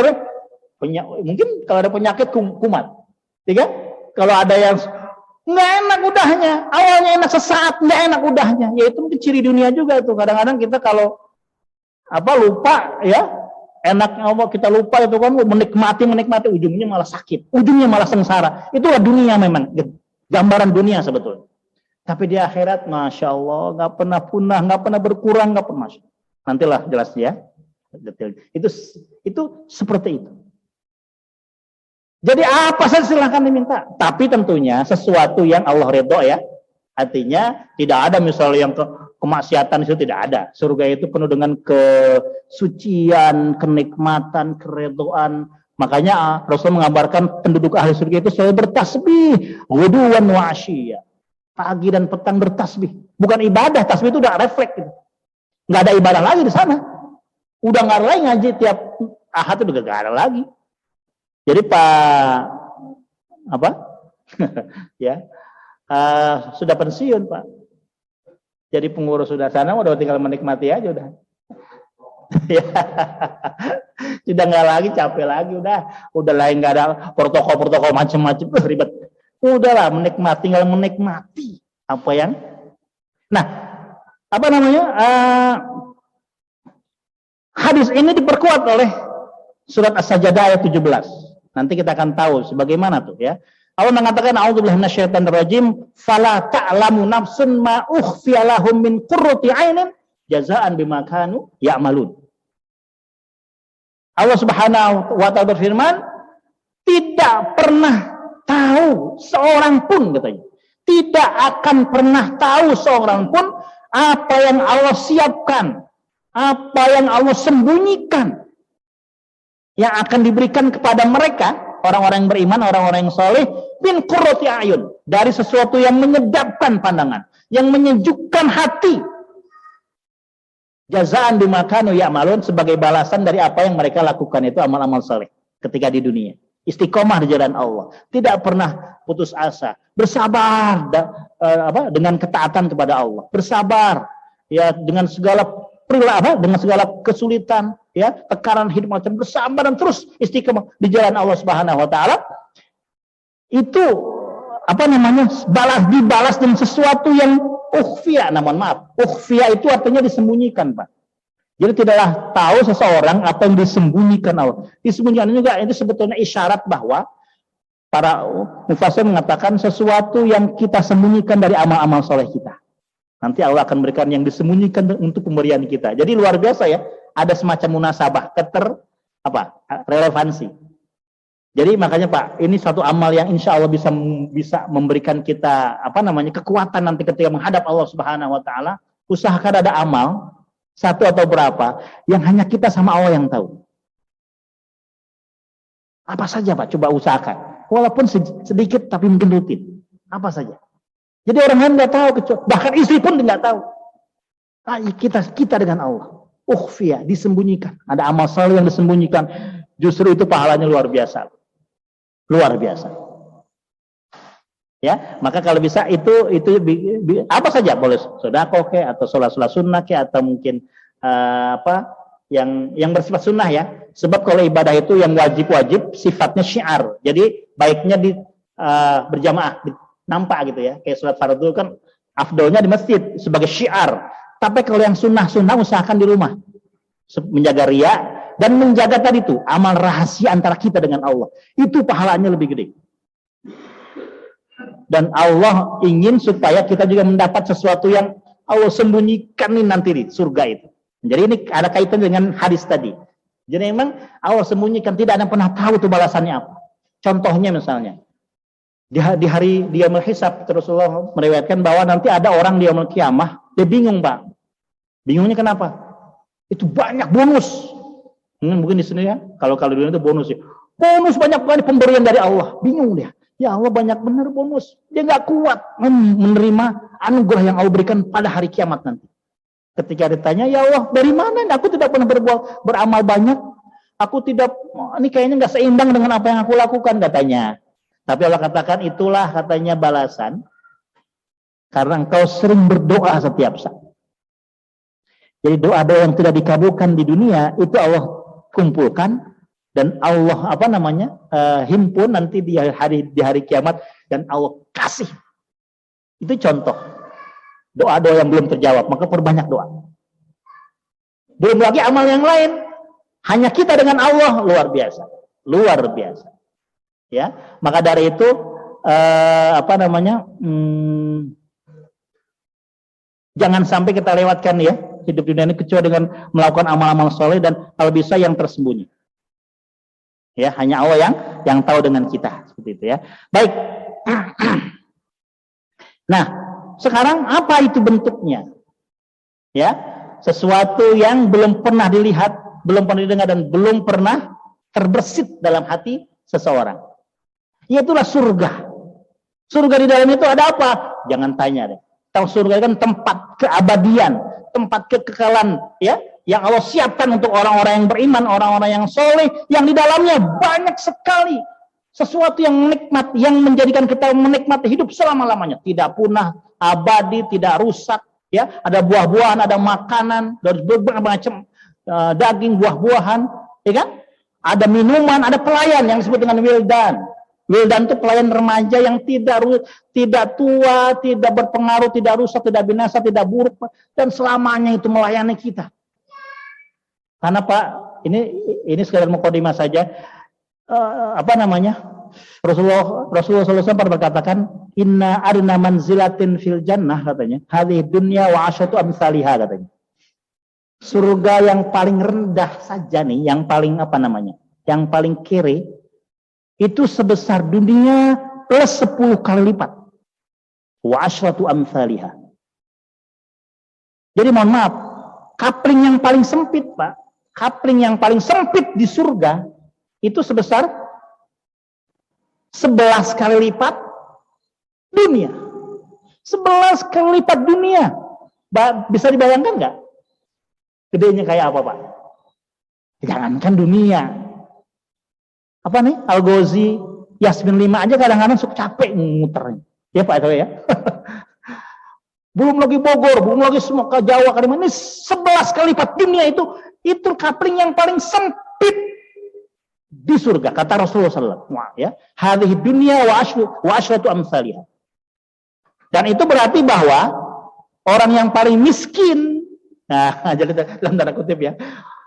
mungkin kalau ada penyakit kumat. Tiga? Kalau ada yang nggak enak udahnya, awalnya enak sesaat, nggak enak udahnya. Ya itu mungkin ciri dunia juga itu. Kadang-kadang kita kalau lupa ya, enaknya Allah kita lupa itu kan, menikmati ujungnya malah sakit, ujungnya malah sengsara. Itulah dunia memang, gambaran dunia sebetulnya. Tapi di akhirat, masya Allah, nggak pernah punah, nggak pernah berkurang, nggak pernah. Nantilah jelas ya, detail. Itu seperti itu. Jadi apa saja silahkan diminta, tapi tentunya sesuatu yang Allah ridho ya. Artinya tidak ada misalnya yang kemaksiatan itu tidak ada. Surga itu penuh dengan kesucian, kenikmatan, keridhaan. Makanya Rasul mengabarkan penduduk ahli surga itu selalu bertasbih, ghuduwan wa asyiyya. Pagi dan petang bertasbih. Bukan ibadah, tasbih itu udah refleks gitu. Nggak ada ibadah lagi di sana. Udah nggak ada lagi ngaji tiap ahad itu udah nggak ada lagi. Jadi ya. Sudah pensiun Pak, jadi pengurus sudah sana, udah tinggal menikmati aja udah. Ya, sudah nggak lagi capek lagi, udah lain nggak ada protokol macam-macam ribet. Udahlah menikmati, tinggal menikmati apa yang. Nah, apa namanya? Hadis ini diperkuat oleh surat As-Sajdah ayat 17. Nanti kita akan tahu sebagaimana tuh ya. Allah mengatakan a'udzubillahi minasyaitonir rajim, fala ta'lamu nafsun ma ukhfiya lahum min qurrati 'ainin jazaa'an bima kanu ya'malun. Allah Subhanahu wa taala berfirman, tidak pernah tahu seorang pun katanya. Tidak akan pernah tahu seorang pun apa yang Allah siapkan, apa yang Allah sembunyikan yang akan diberikan kepada mereka, orang-orang yang beriman, orang-orang yang soleh, min qurrati a'yun, dari sesuatu yang menyedapkan pandangan, yang menyejukkan hati. Jazaan bima kanu ya'malun, sebagai balasan dari apa yang mereka lakukan itu amal-amal soleh ketika di dunia. Istiqomah di jalan Allah, tidak pernah putus asa, bersabar dengan ketaatan kepada Allah, bersabar ya dengan segala dengan segala kesulitan, ya, tekanan hidup macam, bersabar dan terus istiqomah di jalan Allah Subhanahu wa taala. Itu dibalas dengan sesuatu yang ukhfiya, namun maaf. Ukhfiya itu artinya disembunyikan, Pak. Jadi tidaklah tahu seseorang apa yang disembunyikan Allah. Disembunyikan juga itu sebetulnya isyarat bahwa para mufassir mengatakan sesuatu yang kita sembunyikan dari amal-amal soleh kita. Nanti Allah akan berikan yang disembunyikan untuk pemberian kita. Jadi luar biasa ya, ada semacam munasabah, relevansi. Jadi makanya Pak, ini satu amal yang insya Allah bisa memberikan kita kekuatan nanti ketika menghadap Allah Subhanahu wa taala. Usahakan ada amal Satu atau berapa yang hanya kita sama Allah yang tahu. Apa saja Pak, coba usahakan. Walaupun sedikit tapi mungkin rutin. Apa saja. Jadi orang lain nggak tahu, bahkan istri pun nggak tahu. Nah, kita dengan Allah. Ukhfiya, disembunyikan. Ada amal saleh yang disembunyikan. Justru itu pahalanya luar biasa. Luar biasa. Ya, maka kalau bisa itu apa saja boleh, sedekah ke atau sholat sunnah ke atau mungkin yang bersifat sunnah ya. Sebab kalau ibadah itu yang wajib sifatnya syiar. Jadi baiknya di berjamaah, nampak gitu ya. Kayak sholat fardu kan afdolnya di masjid sebagai syiar. Tapi kalau yang sunnah usahakan di rumah. Menjaga riya dan menjaga tadi itu amal rahasia antara kita dengan Allah. Itu pahalanya lebih gede. Dan Allah ingin supaya kita juga mendapat sesuatu yang Allah sembunyikan nanti di surga itu. Jadi ini ada kaitan dengan hadis tadi. Jadi memang Allah sembunyikan, tidak ada yang pernah tahu itu balasannya apa. Contohnya misalnya, di hari dia menghisab, Rasulullah meriwayatkan bahwa nanti ada orang di yaumul qiyamah, dia bingung Pak. Bingungnya kenapa? Itu banyak bonus. Mungkin di sini ya, kalau di dunia itu bonus ya. Bonus banyak banget pemberian dari Allah. Bingung dia. Ya Allah banyak benar bonus. Dia nggak kuat menerima anugerah yang Allah berikan pada hari kiamat nanti. Ketika ditanya, ya Allah dari mana? Aku tidak pernah beramal banyak. Aku tidak, ini kayaknya nggak seimbang dengan apa yang aku lakukan katanya. Tapi Allah katakan itulah katanya balasan. Karena engkau sering berdoa setiap saat. Jadi doa-doa yang tidak dikabulkan di dunia itu Allah kumpulkan. Dan Allah himpun nanti di hari kiamat dan Allah kasih. Itu contoh doa-doa yang belum terjawab, maka perbanyak doa. Belum lagi amal yang lain, hanya kita dengan Allah luar biasa, ya. Maka dari itu jangan sampai kita lewatkan ya hidup dunia ini kecuali dengan melakukan amal-amal soleh dan kalau bisa yang tersembunyi. Ya, hanya Allah yang tahu dengan kita seperti itu ya. Baik. Nah, sekarang apa itu bentuknya? Ya, sesuatu yang belum pernah dilihat, belum pernah didengar dan belum pernah terbersit dalam hati seseorang. Yaitulah surga. Surga di dalam itu ada apa? Jangan tanya deh. Tahu surga kan tempat keabadian, tempat kekekalan, ya. Yang Allah siapkan untuk orang-orang yang beriman, orang-orang yang soleh, yang di dalamnya banyak sekali sesuatu yang nikmat, yang menjadikan kita menikmati hidup selama-lamanya, tidak punah, abadi, tidak rusak, ya. Ada buah-buahan, ada makanan dari berbagai macam daging, buah-buahan, ya kan? Ada minuman, ada pelayan yang disebut dengan wildan. Wildan itu pelayan remaja yang tidak tua, tidak berpengaruh, tidak rusak, tidak binasa, tidak buruk, dan selamanya itu melayani kita. Karena Pak, ini sekadar mukadimah saja. Rasulullah SAW pernah berkatakan, inna adna manzilatin fil jannah katanya, hadhihi dunya wa asyatu amsalihha katanya. Surga yang paling rendah saja nih, yang paling yang paling kere itu sebesar dunia plus 10 kali lipat. Wa asyatu amsalihha. Jadi mohon maaf, kapling yang paling sempit Pak, kapling yang paling sempit di surga itu sebesar 11 kali lipat dunia. 11 kali lipat dunia. Bisa dibayangkan nggak? Gedenya kayak apa Pak? Jangankan dunia. Apa nih? Al-Ghazi, Yasmin 5 aja kadang-kadang suka capek muternya. Ya Pak itu ya. Belum lagi Bogor, belum lagi semua ke Jawa, Kalimantan, ini 11 kali lipat dunia itu kapling yang paling sempit di surga, kata Rasulullah SAW. Ya, hadhihi dunya wa asyratu amsalihha. Dan itu berarti bahwa orang yang paling miskin, nah, jadi dalam tanda kutip ya,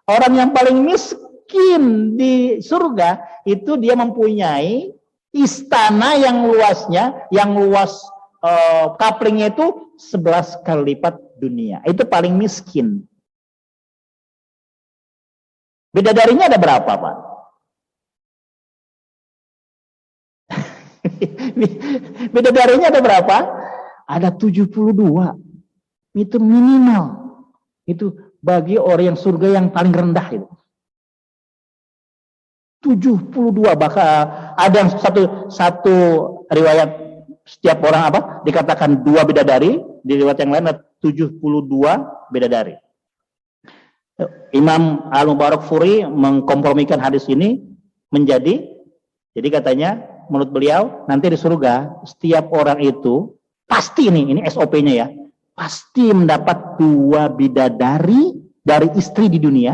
orang yang paling miskin di surga itu dia mempunyai istana yang luasnya, yang luas kaplingnya itu 11 kali lipat dunia. Itu paling miskin. Bidadarinya ada berapa, Pak? Bidadarinya ada berapa? Ada 72. Itu minimal. Itu bagi orang yang surga yang paling rendah itu. 72, bahkan ada yang satu riwayat setiap orang dikatakan 2 bidadari, di riwayat yang lain 72 bidadari. Imam Al-Mubarakfuri mengkompromikan hadis ini menjadi, jadi katanya menurut beliau nanti di surga setiap orang itu pasti ini SOP-nya ya, pasti mendapat 2 bidadari dari istri di dunia,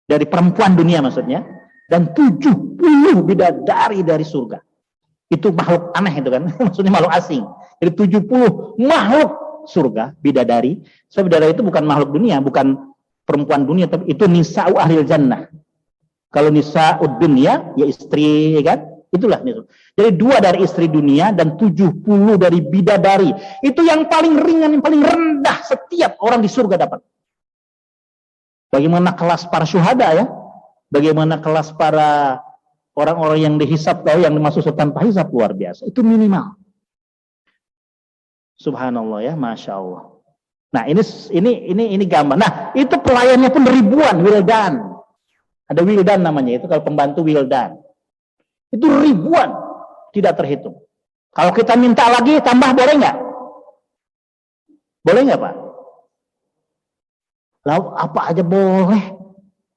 dari perempuan dunia maksudnya, dan 70 bidadari dari surga. Itu makhluk aneh itu kan, maksudnya makhluk asing. Jadi 70 makhluk surga, bidadari. So, bidadari itu bukan makhluk dunia, bukan perempuan dunia, tapi itu nisa'u ahlil jannah. Kalau nisa'ud dunia, ya istri kan, itulah. Jadi 2 dari istri dunia dan 70 dari bidadari. Itu yang paling ringan, yang paling rendah setiap orang di surga dapat. Bagaimana kelas para syuhada ya? Bagaimana kelas para orang-orang yang dihisab yang dimasuk tanpa hisab, luar biasa. Itu minimal. Subhanallah ya, masya Allah. Nah ini gambar. Nah itu pelayannya pun ribuan, wildan. Ada wildan namanya itu, kalau pembantu wildan. Itu ribuan, tidak terhitung. Kalau kita minta lagi tambah boleh nggak? Boleh nggak Pak? Lalu apa aja boleh.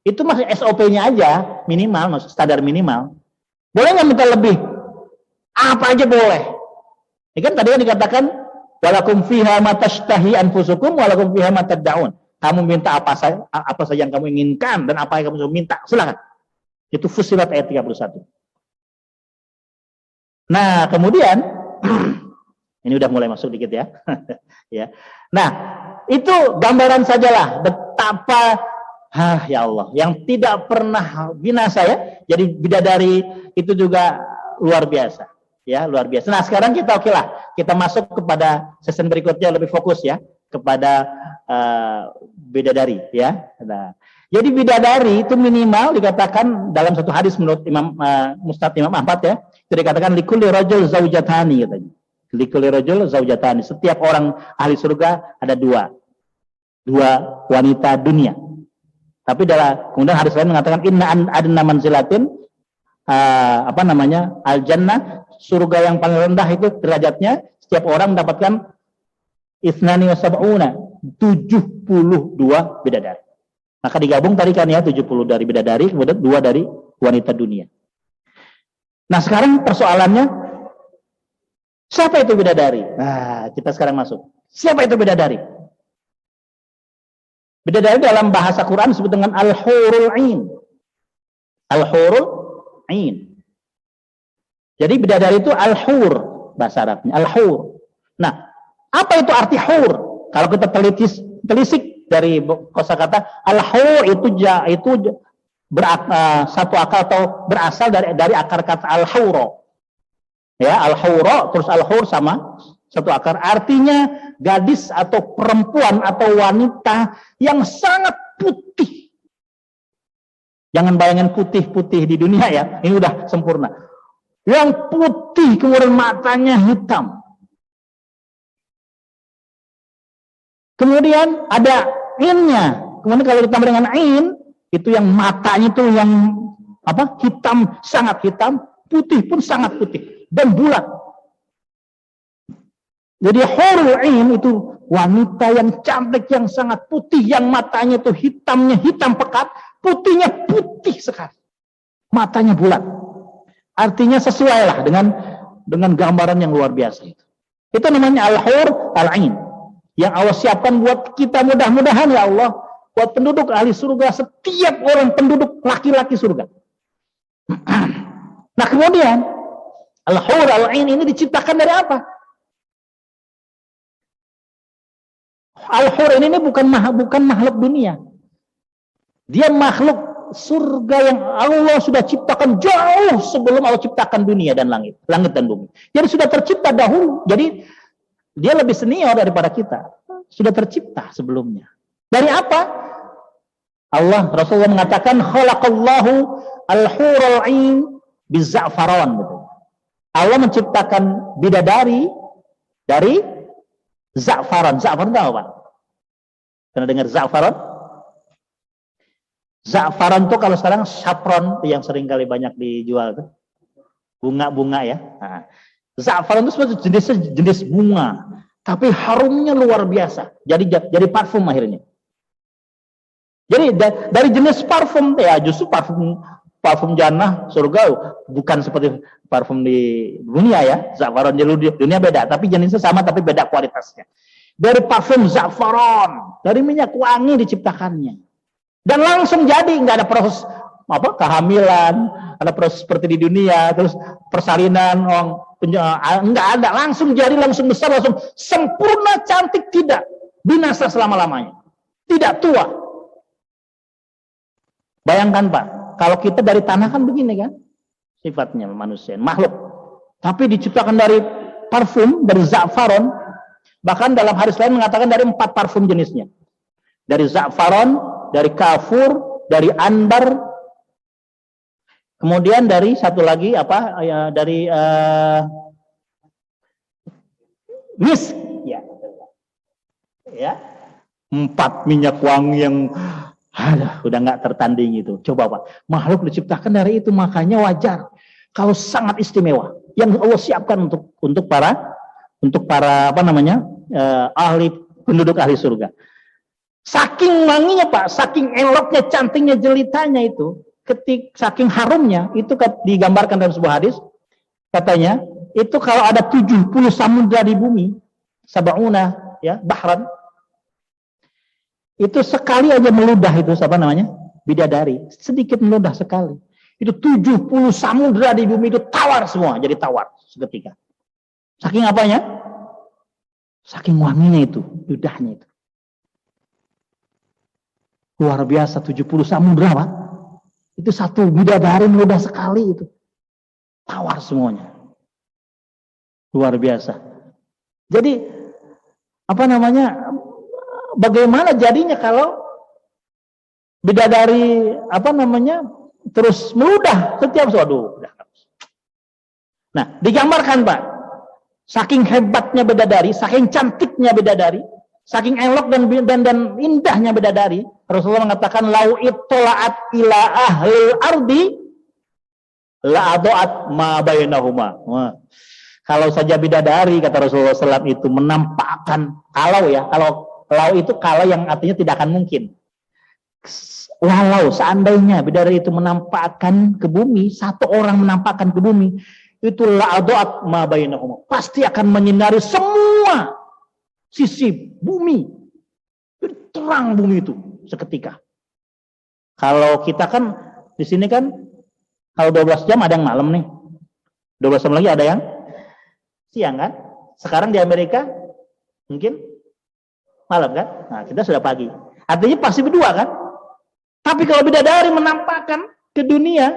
Itu masih SOP-nya aja, minimal, standar minimal. Boleh nggak minta lebih? Apa aja boleh. Ini kan tadi yang dikatakan, walakum fiha ma tashtahi anfusukum walakum fiha ma tad'un. Kamu minta apa saja yang kamu inginkan dan apa yang kamu minta, silakan. Itu Fussilat ayat 31. Nah, kemudian ini udah mulai masuk dikit ya. Ya. Nah, itu gambaran sajalah betapa ya Allah, yang tidak pernah binasa ya. Jadi bidadari itu juga luar biasa, ya luar biasa. Nah sekarang kita kita masuk kepada season berikutnya, lebih fokus ya kepada bidadari ya. Nah, jadi bidadari itu minimal dikatakan dalam satu hadis menurut Imam Musnad Imam Ahmad ya, itu dikatakan likulli rajul zaujatani katanya. Likulli rajul zaujatani. Setiap orang ahli surga ada 2 wanita dunia. Tapi kemudian hadis lain mengatakan inna adna manzilatin al-jannah, surga yang paling rendah itu derajatnya setiap orang mendapatkan isnani wa sab'una, 72 bidadari. Maka digabung tadi kan ya, 70 dari bidadari, kemudian 2 dari wanita dunia. Nah sekarang persoalannya, siapa itu bidadari? Nah kita sekarang masuk. Siapa itu bidadari? Bidadari dalam bahasa Quran disebut dengan al-hurul 'ain. Al-hurul 'ain. Jadi bidadari itu al-hur bahasa Arabnya, al-hur. Nah, apa itu arti hur? Kalau kita telisik dari kosakata al-hur itu satu akar atau berasal dari akar kata al-huro. Ya, al-huro terus al-hur sama satu akar, artinya gadis atau perempuan atau wanita yang sangat putih. Jangan bayangin putih-putih di dunia ya, ini udah sempurna. Yang putih kemudian matanya hitam. Kemudian ada innya. Kemudian kalau ditambah dengan in, itu yang matanya itu yang hitam, sangat hitam, putih pun sangat putih dan bulat. Jadi hurul 'ain itu wanita yang cantik, yang sangat putih, yang matanya itu hitamnya hitam pekat, putihnya putih sekali, matanya bulat. Artinya sesuai lah dengan gambaran yang luar biasa itu. Itu namanya al-hur al-'ain yang Allah siapkan buat kita, mudah-mudahan ya Allah, buat penduduk ahli surga, setiap orang penduduk laki-laki surga. Nah kemudian al-hur al-'ain ini diciptakan dari apa? Al-hur ini bukan makhluk dunia. Dia makhluk surga yang Allah sudah ciptakan jauh sebelum Allah ciptakan dunia dan langit dan bumi. Jadi sudah tercipta dahulu. Jadi dia lebih senior daripada kita. Sudah tercipta sebelumnya. Dari apa? Rasulullah mengatakan khalaqallahu al-hurul 'ain biza'faran. Allah menciptakan bidadari dari za'faran. Za'faran tahu Pak? Pernah dengar za'faran? Za'faran tuh kalau sekarang saffron yang sering kali banyak dijual tuh. Bunga-bunga ya. Nah, za'faran itu jenis bunga, tapi harumnya luar biasa. Jadi parfum akhirnya. Jadi dari jenis parfum ya justru parfum jannah surga bukan seperti parfum di dunia ya. Za'faran di dunia beda, tapi jenisnya sama tapi beda kualitasnya. Dari parfum za'faran, dari minyak wangi diciptakannya. Dan langsung jadi, nggak ada proses kehamilan, ada proses seperti di dunia, terus persalinan, nggak ada, langsung jadi, langsung besar, langsung sempurna, cantik, tidak binasa selama-lamanya, tidak tua. Bayangkan Pak, kalau kita dari tanah kan begini kan, sifatnya manusia, makhluk, tapi diciptakan dari parfum, dari za'faron, bahkan dalam hadis lain mengatakan dari 4 parfum jenisnya, dari za'faron, dari kafur, dari anbar, kemudian dari satu lagi dari misk, ya, 4 minyak wangi yang udah nggak tertanding itu. Coba Pak, makhluk diciptakan dari itu, makanya wajar kalau sangat istimewa yang Allah siapkan untuk para ahli penduduk ahli surga. Saking wanginya Pak, saking eloknya, cantiknya, jelitanya itu, saking harumnya, itu digambarkan dalam sebuah hadis, katanya, itu kalau ada 70 samudra di bumi, sab'una, ya, bahran, itu sekali aja meludah itu, bidadari, sedikit meludah sekali. Itu 70 samudra di bumi itu tawar semua, jadi tawar seketika. Saking apanya? Saking wanginya itu, ludahnya itu. Luar biasa, 70 samudra Pak. Itu satu bidadari meludah sekali itu. Tawar semuanya. Luar biasa. Jadi, bagaimana jadinya kalau bidadari, terus meludah setiap suatu. Nah, digambarkan Pak. Saking hebatnya bidadari, saking cantiknya bidadari, saking elok dan indahnya bidadari, Rasulullah mengatakan lau ittola'at ila ahlil ardi la'ado'at ma bainahuma. Kalau saja bidadari, kata Rasulullah SAW, itu menampakkan, kalau lau itu kalau yang artinya tidak akan mungkin. Walau seandainya bidadari itu menampakkan ke bumi, satu orang menampakkan ke bumi, itu la'ado'at ma bainahuma, pasti akan menyinari semua sisi bumi. Terang bumi itu seketika. Kalau kita kan di sini kan kalau 12 jam ada yang malam nih. 12 jam lagi ada yang siang kan? Sekarang di Amerika mungkin malam kan? Nah, kita sudah pagi. Artinya pasti berdua kan? Tapi kalau bidadari menampakkan ke dunia,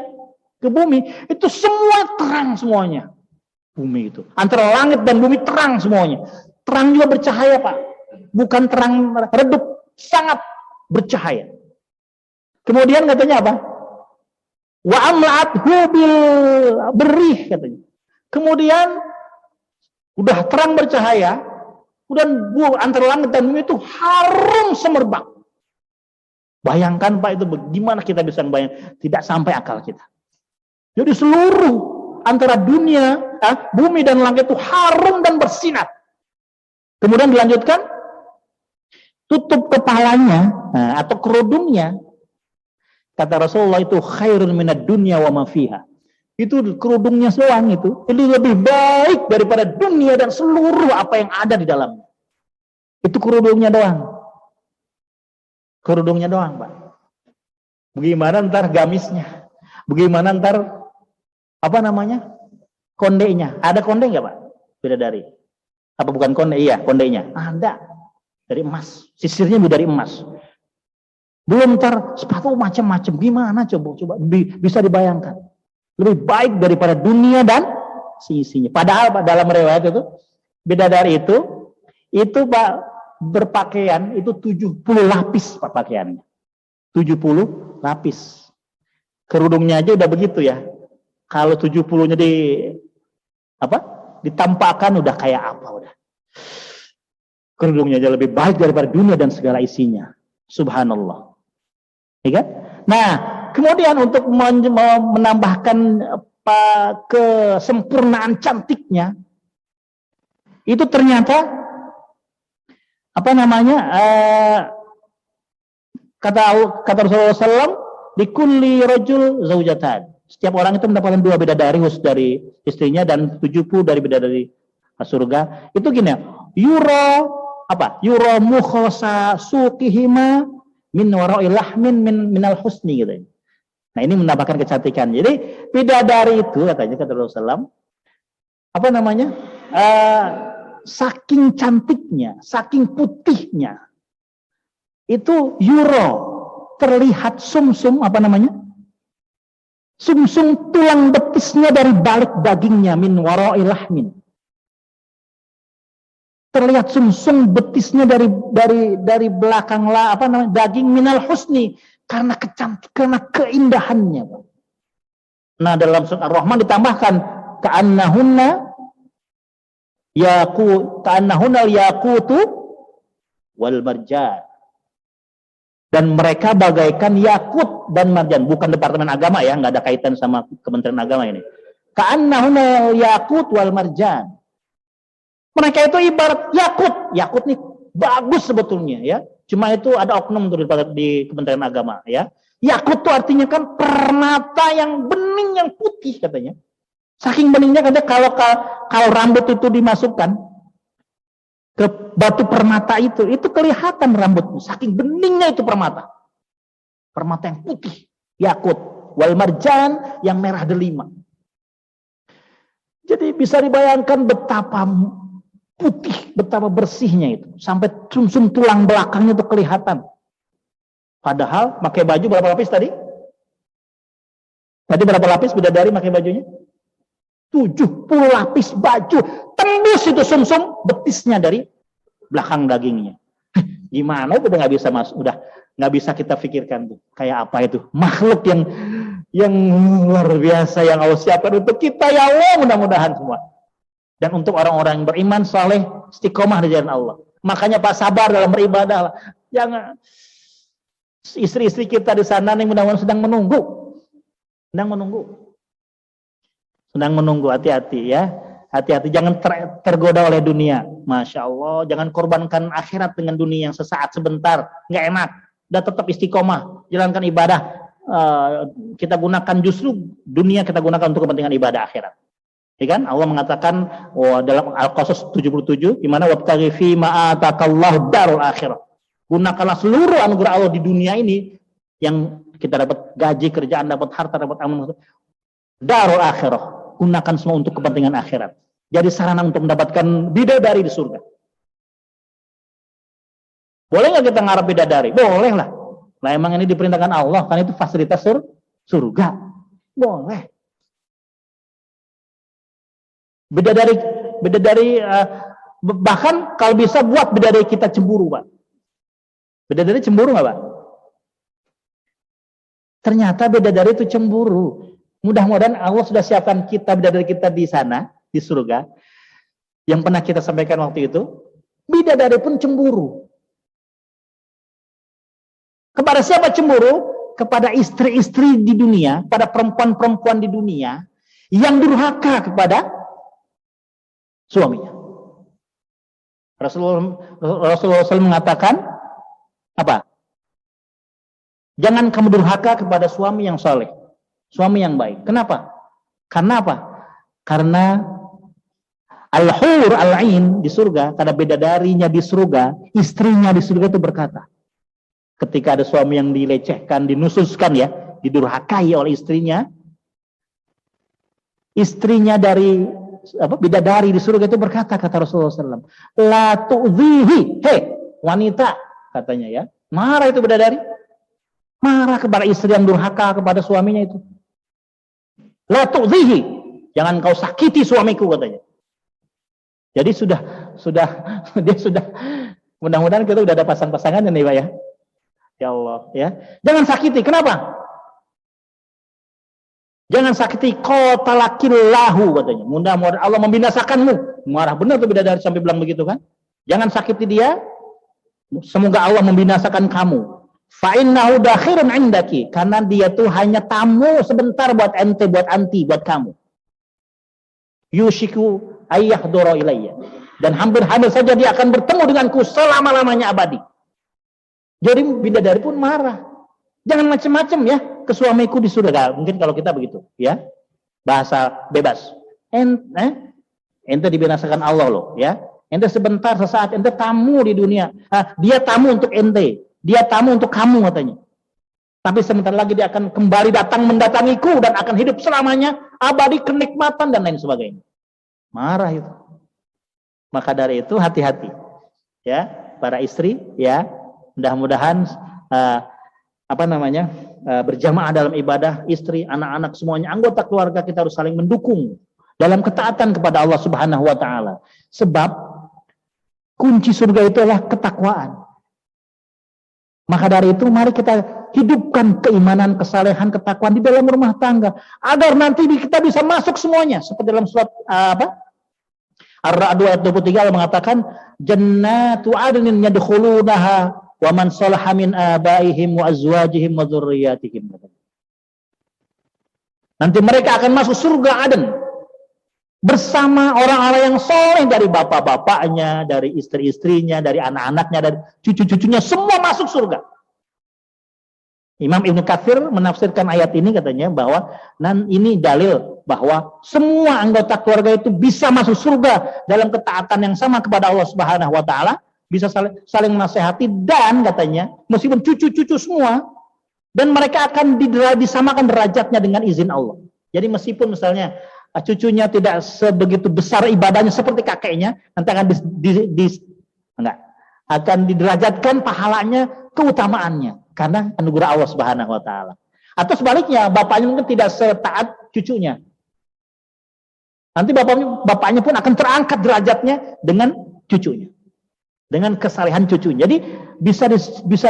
ke bumi, itu semua terang semuanya. Bumi itu. Antara langit dan bumi terang semuanya. Terang juga bercahaya Pak. Bukan terang redup, sangat bercahaya. Kemudian katanya apa? Wa amla'athu bil berih katanya. Kemudian udah terang bercahaya, kemudian antara langit dan bumi itu harum semerbak. Bayangkan Pak, itu bagaimana kita bisa membayangkan, tidak sampai akal kita. Jadi seluruh antara dunia, bumi dan langit itu harum dan bersinar. Kemudian dilanjutkan, tutup kepalanya atau kerudungnya, kata Rasulullah itu khairun minad dunya wa ma fiha. Itu kerudungnya doang itu lebih baik daripada dunia dan seluruh apa yang ada di dalamnya. Itu kerudungnya doang. Kerudungnya doang, Pak. Bagaimana ntar gamisnya? Bagaimana ntar kondenya? Ada konde nggak Pak? Bidadari. Apa bukan konde? Iya, kondenya. Ada. Dari emas. Sisirnya dari emas. Belum ntar sepatu macam-macam. Gimana coba bisa dibayangkan. Lebih baik daripada dunia dan sisinya. Padahal Pak, dalam riwayat itu, bidadari itu Pak, berpakaian itu 70 lapis Pak pakaiannya. 70 lapis. Kerudungnya aja udah begitu ya. Kalau 70-nya ditampakkan udah kayak apa udah. Kerudungnya aja lebih baik daripada dunia dan segala isinya. Subhanallah. Ya kan? Nah, kemudian untuk menambahkan kesempurnaan cantiknya, itu ternyata apa namanya? Kata Rasulullah SAW, di kulli rajul zaujatan. Setiap orang itu mendapatkan 2 bidadari khusus dari istrinya dan 70 dari bidadari surga. Itu gini, yuro mukhasa suqihima min wara'i lahmin minal husni gitu. Nah, ini menambahkan kecantikan. Jadi bidadari itu katanya kata Rasulullah SAW, apa namanya? Saking cantiknya, saking putihnya, itu terlihat sumsum apa namanya? Sumsum tulang betisnya dari balik dagingnya min wara'i lahmin. Terlihat sumsum betisnya dari belakang daging minal husni karena kecantikan, karena keindahannya. Nah, dalam surat Ar-Rahman ditambahkan ka'annahunna yaqutu wal marjan. Dan mereka bagaikan yakut dan marjan. Bukan Departemen Agama ya, nggak ada kaitan sama Kementerian Agama ini. Ka'annahunna yakut wal marjan. Mereka itu ibarat yakut. Yakut nih bagus sebetulnya ya. Cuma itu ada oknum di Kementerian Agama ya. Yakut itu artinya kan permata yang bening, yang putih katanya. Saking beningnya katanya kalau rambut itu dimasukkan ke batu permata itu kelihatan rambutnya. Saking beningnya itu permata. Permata yang putih, yakut. Wal marjan yang merah delima. Jadi bisa dibayangkan betapa putih, betapa bersihnya itu. Sampai sumsum tulang belakangnya itu kelihatan. Padahal pakai baju berapa lapis tadi? Tadi berapa lapis bidadari pakai bajunya? 70 lapis baju. Tembus itu sumsum betisnya dari belakang dagingnya. Gimana itu udah nggak bisa udah nggak bisa kita pikirkan tuh. Kayak apa itu? Makhluk yang luar biasa yang Allah siapkan untuk kita ya Allah, mudah-mudahan semua. Dan untuk orang-orang yang beriman, saleh, istiqomah di jalan Allah. Makanya Pak sabar dalam beribadah. Jangan istri-istri kita di sana nih mudah-mudahan sedang menunggu. Sedang menunggu, hati-hati ya. Hati-hati, jangan tergoda oleh dunia. Masya Allah, jangan korbankan akhirat dengan dunia yang sesaat sebentar. Nggak enak. Dan tetap istiqomah, jalankan ibadah. Kita gunakan justru dunia kita gunakan untuk kepentingan ibadah akhirat. Ya kan? Allah mengatakan dalam Al-Qasas 77, di mana wabtaghi fi ma atakallahu darul akhirah. Gunakanlah seluruh anugerah Allah di dunia ini yang kita dapat gaji, kerjaan, dapat harta, dapat amal. Darul akhirah. Gunakan semua untuk kepentingan akhirat. Jadi sarana untuk mendapatkan bidadari di surga. Boleh nggak kita ngarep bidadari? Boleh lah. Nah, emang ini diperintahkan Allah, kan itu fasilitas surga. Boleh. Bidadari bahkan kalau bisa buat bidadari kita cemburu, Pak. Bidadari cemburu nggak, Pak? Ternyata bidadari itu cemburu. Mudah-mudahan Allah sudah siapkan kita bidadari kita di sana, di surga. Yang pernah kita sampaikan waktu itu, bidadari pun cemburu. Kepada siapa cemburu? Kepada istri-istri di dunia, pada perempuan-perempuan di dunia yang durhaka kepada suaminya. Rasulullah SAW mengatakan apa? Jangan kamu durhaka kepada suami yang saleh, suami yang baik. Kenapa? Karena apa? Karena al-hur al-ain di surga, karena bidadarinya di surga, istrinya di surga itu berkata, ketika ada suami yang dilecehkan, dinususkan ya, didurhakai oleh istrinya dari bidadari di surga itu berkata, kata Rasulullah SAW, la tu'zihi, hei wanita, katanya ya, marah itu bidadari, marah kepada istri yang durhaka kepada suaminya itu. La tu'zihi, jangan kau sakiti suamiku, katanya. Jadi dia sudah mudah-mudahan kita udah ada pasang-pasangannya nih Pak ya. Ya Allah ya. Jangan sakiti, kenapa? Jangan sakiti qatalakillahu, katanya. Mudah-mudahan Allah membinasakanmu. Marah benar tuh bidadari sampai bilang begitu kan? Jangan sakiti dia. Semoga Allah membinasakan kamu. Fa innahu dakhirun indaki, karena dia tuh hanya tamu sebentar buat ente, buat anti, buat kamu. Yushiku ayyahdura ilayya, dan hampir-hampir saja dia akan bertemu denganku selama-lamanya abadi. Jadi bidadari pun marah. Jangan macam-macam ya ke suamiku di surga. Mungkin kalau kita begitu, ya. Bahasa bebas. Ente dibinasakan Allah loh, ya. Ente sebentar, sesaat, ente tamu di dunia. Dia tamu untuk ente. Dia tamu untuk kamu katanya. Tapi sebentar lagi dia akan kembali datang mendatangiku dan akan hidup selamanya, abadi, kenikmatan dan lain sebagainya. Marah itu. Maka dari itu hati-hati. Ya, para istri, ya. Mudah-mudahan berjamaah dalam ibadah, istri, anak-anak semuanya, anggota keluarga kita harus saling mendukung dalam ketaatan kepada Allah Subhanahu wa taala. Sebab kunci surga itu adalah ketakwaan. Maka dari itu mari kita hidupkan keimanan, kesalehan, ketakwaan di dalam rumah tangga agar nanti kita bisa masuk semuanya. Seperti dalam surat Ar-Ra'd ayat 23 Allah mengatakan jannatu adnin yadkhulunaha wa man salaha min abaihim wa azwajihim wa dzurriyyatihim. Nanti mereka akan masuk surga Aden bersama orang-orang yang soleh, dari bapak-bapaknya, dari istri-istrinya, dari anak-anaknya, dari cucu-cucunya, semua masuk surga. Imam Ibnu Katsir menafsirkan ayat ini katanya bahwa ini dalil bahwa semua anggota keluarga itu bisa masuk surga dalam ketaatan yang sama kepada Allah Subhanahu wa taala, bisa saling menasehati, dan katanya meskipun cucu-cucu semua, dan mereka akan disamakan derajatnya dengan izin Allah. Jadi meskipun misalnya cucunya tidak sebegitu besar ibadahnya seperti kakeknya, nanti akan diderajatkan pahalanya, keutamaannya karena anugerah Allah Subhanahu wa taala. Atau sebaliknya, bapaknya mungkin tidak setaat cucunya. Nanti bapaknya pun akan terangkat derajatnya dengan cucunya, dengan kesalehan cucunya. Jadi bisa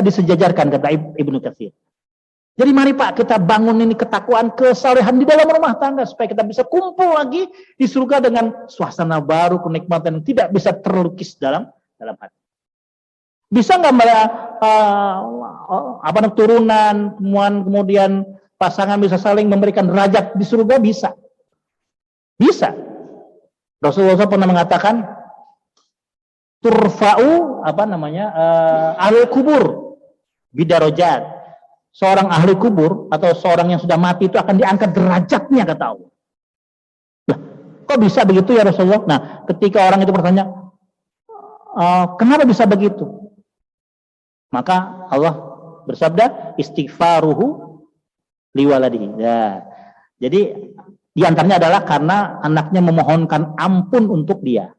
disejajarkan, kata Ibnu Katsir. Jadi mari Pak, kita bangun ini ketakwaan, kesalehan di dalam rumah tangga supaya kita bisa kumpul lagi di surga dengan suasana baru, kenikmatan yang tidak bisa terlukis dalam hati. Bisa nggak turunan, kemudian pasangan bisa saling memberikan derajat di surga? Bisa. Rasulullah pernah mengatakan turfa'u ahlul kubur bidarajat. Seorang ahli kubur atau seorang yang sudah mati itu akan diangkat derajatnya, kata Allah. Lah, kok bisa begitu ya Rasulullah? Nah, ketika orang itu bertanya, kenapa bisa begitu? Maka Allah bersabda, istighfaruhu liwaladihi. Ya. Jadi diantaranya adalah karena anaknya memohonkan ampun untuk dia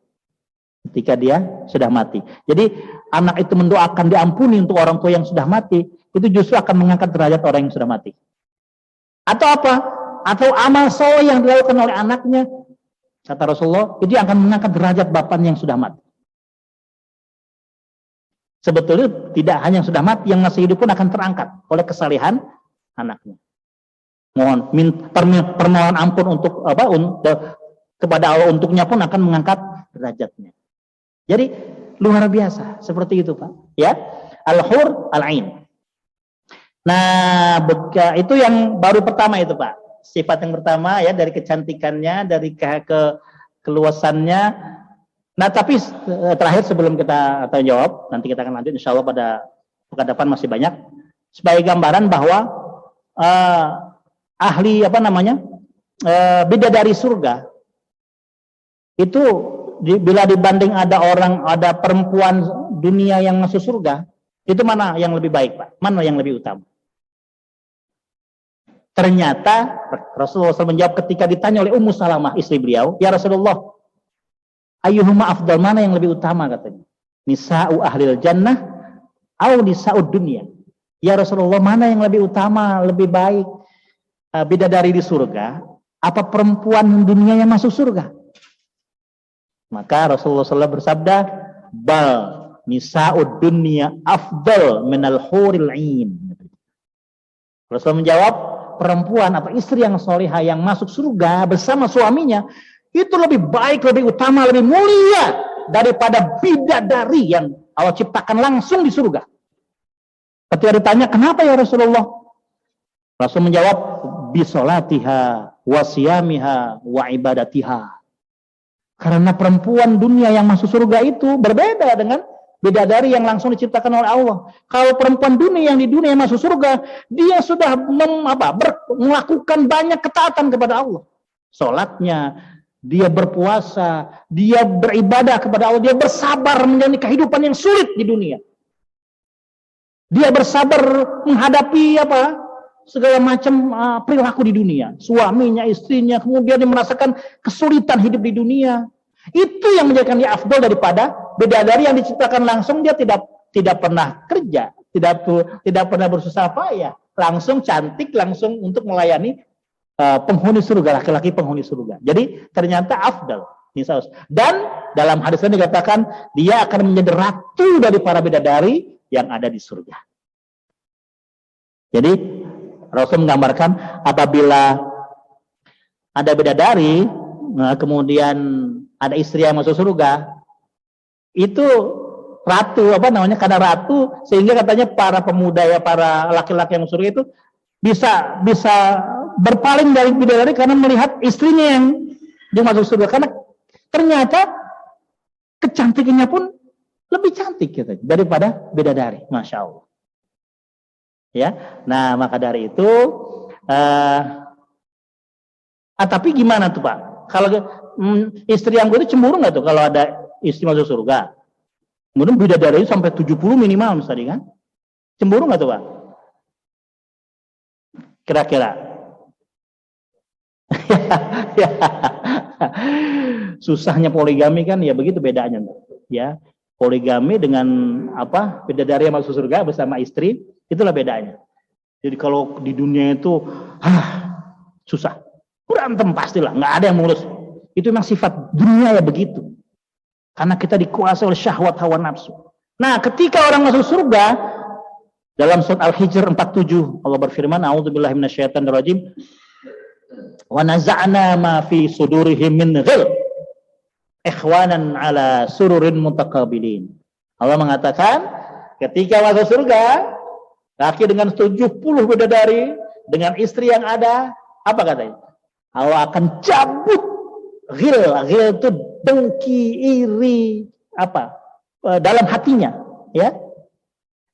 ketika dia sudah mati. Jadi anak itu mendoakan diampuni untuk orang tua yang sudah mati, itu justru akan mengangkat derajat orang yang sudah mati. Atau apa? Atau amal soleh yang dilakukan oleh anaknya, kata Rasulullah, itu akan mengangkat derajat bapaknya yang sudah mati. Sebetulnya tidak hanya yang sudah mati, yang masih hidup pun akan terangkat oleh kesalehan anaknya. Permohonan ampun untuk kepada Allah untuknya pun akan mengangkat derajatnya. Jadi luar biasa seperti itu Pak. Ya, al-hur al-ain. Nah, itu yang baru pertama itu Pak. Sifat yang pertama ya, dari kecantikannya, dari keluasannya. Nah, tapi terakhir sebelum kita jawab, nanti kita akan lanjut insya Allah pada pekan depan masih banyak. Sebagai gambaran bahwa bidadari surga itu bila dibanding ada perempuan dunia yang masuk surga, itu mana yang lebih baik Pak? Mana yang lebih utama? Ternyata Rasulullah SAW menjawab ketika ditanya oleh Ummu Salamah, istri beliau, ya Rasulullah, ayyuhuma afdal, mana yang lebih utama katanya? Nisa'u ahlil jannah au nisa'ud dunia. Ya Rasulullah, mana yang lebih utama, lebih baik? Bidadari di surga, apa perempuan dunia yang masuk surga? Maka Rasulullah SAW bersabda, bal nisa'ud dunia afdal minal huril ain. Rasulullah menjawab, perempuan atau istri yang solihah yang masuk surga bersama suaminya itu lebih baik, lebih utama, lebih mulia daripada bidadari yang Allah ciptakan langsung di surga. Ketika ditanya, kenapa ya Rasulullah? Rasul menjawab, bisolatiha, wasiyamiha, wa ibadatiha. Karena perempuan dunia yang masuk surga itu berbeda dengan bidadari yang langsung diciptakan oleh Allah. Kalau perempuan dunia yang di dunia yang masuk surga, dia sudah melakukan banyak ketaatan kepada Allah. Sholatnya, dia berpuasa, dia beribadah kepada Allah, dia bersabar menjalani kehidupan yang sulit di dunia. Dia bersabar menghadapi segala macam perilaku di dunia, suaminya, istrinya, kemudian dia merasakan kesulitan hidup di dunia. Itu yang menjadikan dia afdal daripada bidadari yang diciptakan langsung. Dia tidak pernah kerja, tidak pernah bersusah payah, langsung cantik, langsung untuk melayani penghuni surga, laki-laki penghuni surga. Jadi ternyata afdal. Dan dalam hadis ini dikatakan dia akan menjadi ratu dari para bidadari yang ada di surga. Jadi Rasul menggambarkan apabila ada bidadari, kemudian ada istri yang masuk surga, itu ratu, karena ratu, sehingga katanya para pemuda ya, para laki-laki yang masuk surga itu bisa berpaling dari bidadari karena melihat istrinya yang masuk surga, karena ternyata kecantikannya pun lebih cantik gitu, daripada bidadari, masya Allah. Ya, nah maka dari itu, tapi gimana tuh Pak? Kalau istri yang gue itu cemburu nggak tuh kalau ada istri masuk surga? Kemudian bidadari sampai 70 minimal misalnya kan? Cemburu nggak tuh Pak? Kira-kira? Susahnya poligami kan ya begitu bedanya, ya. Poligami dengan bidadari yang masuk surga bersama istri, itulah bedanya. Jadi kalau di dunia itu susah, berantem pastilah, nggak ada yang ngurus. Itu memang sifat dunia ya begitu. Karena kita dikuasai oleh syahwat hawa nafsu. Nah, ketika orang masuk surga, dalam surat Al-Hijr 47 Allah berfirman, a'udzubillahi minasyaitonirrajim, wa naza'na ma fi sudurihim min ghil ikhwanan ala sururin mutaqabilin. Allah mengatakan ketika masuk surga, laki dengan 70 bidadari, dengan istri yang ada, apa katanya? Allah akan cabut ghil itu dengki, iri, dalam hatinya, ya.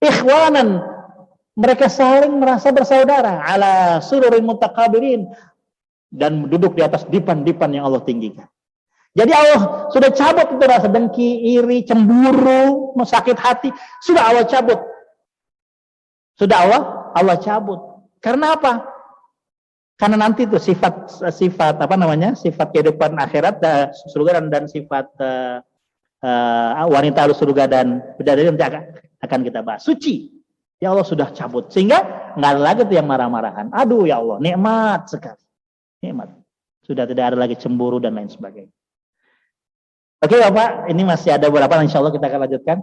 Ikhwanan, mereka saling merasa bersaudara, ala sururin mutaqabilin, dan duduk di atas dipan-dipan yang Allah tinggikan. Jadi Allah sudah cabut itu rasa dengki, iri, cemburu, sakit hati, sudah Allah cabut. Sudah Allah cabut. Karena apa? Karena nanti itu sifat sifat kehidupan akhirat surga dan sifat wanita ahlu surga dan bidadari nanti akan kita bahas. Suci. Ya Allah sudah cabut. Sehingga nggak ada lagi tuh yang marah-marahan. Aduh ya Allah, nikmat sekali. Nikmat. Sudah tidak ada lagi cemburu dan lain sebagainya. Oke Bapak, ini masih ada beberapa, insya Allah kita akan lanjutkan.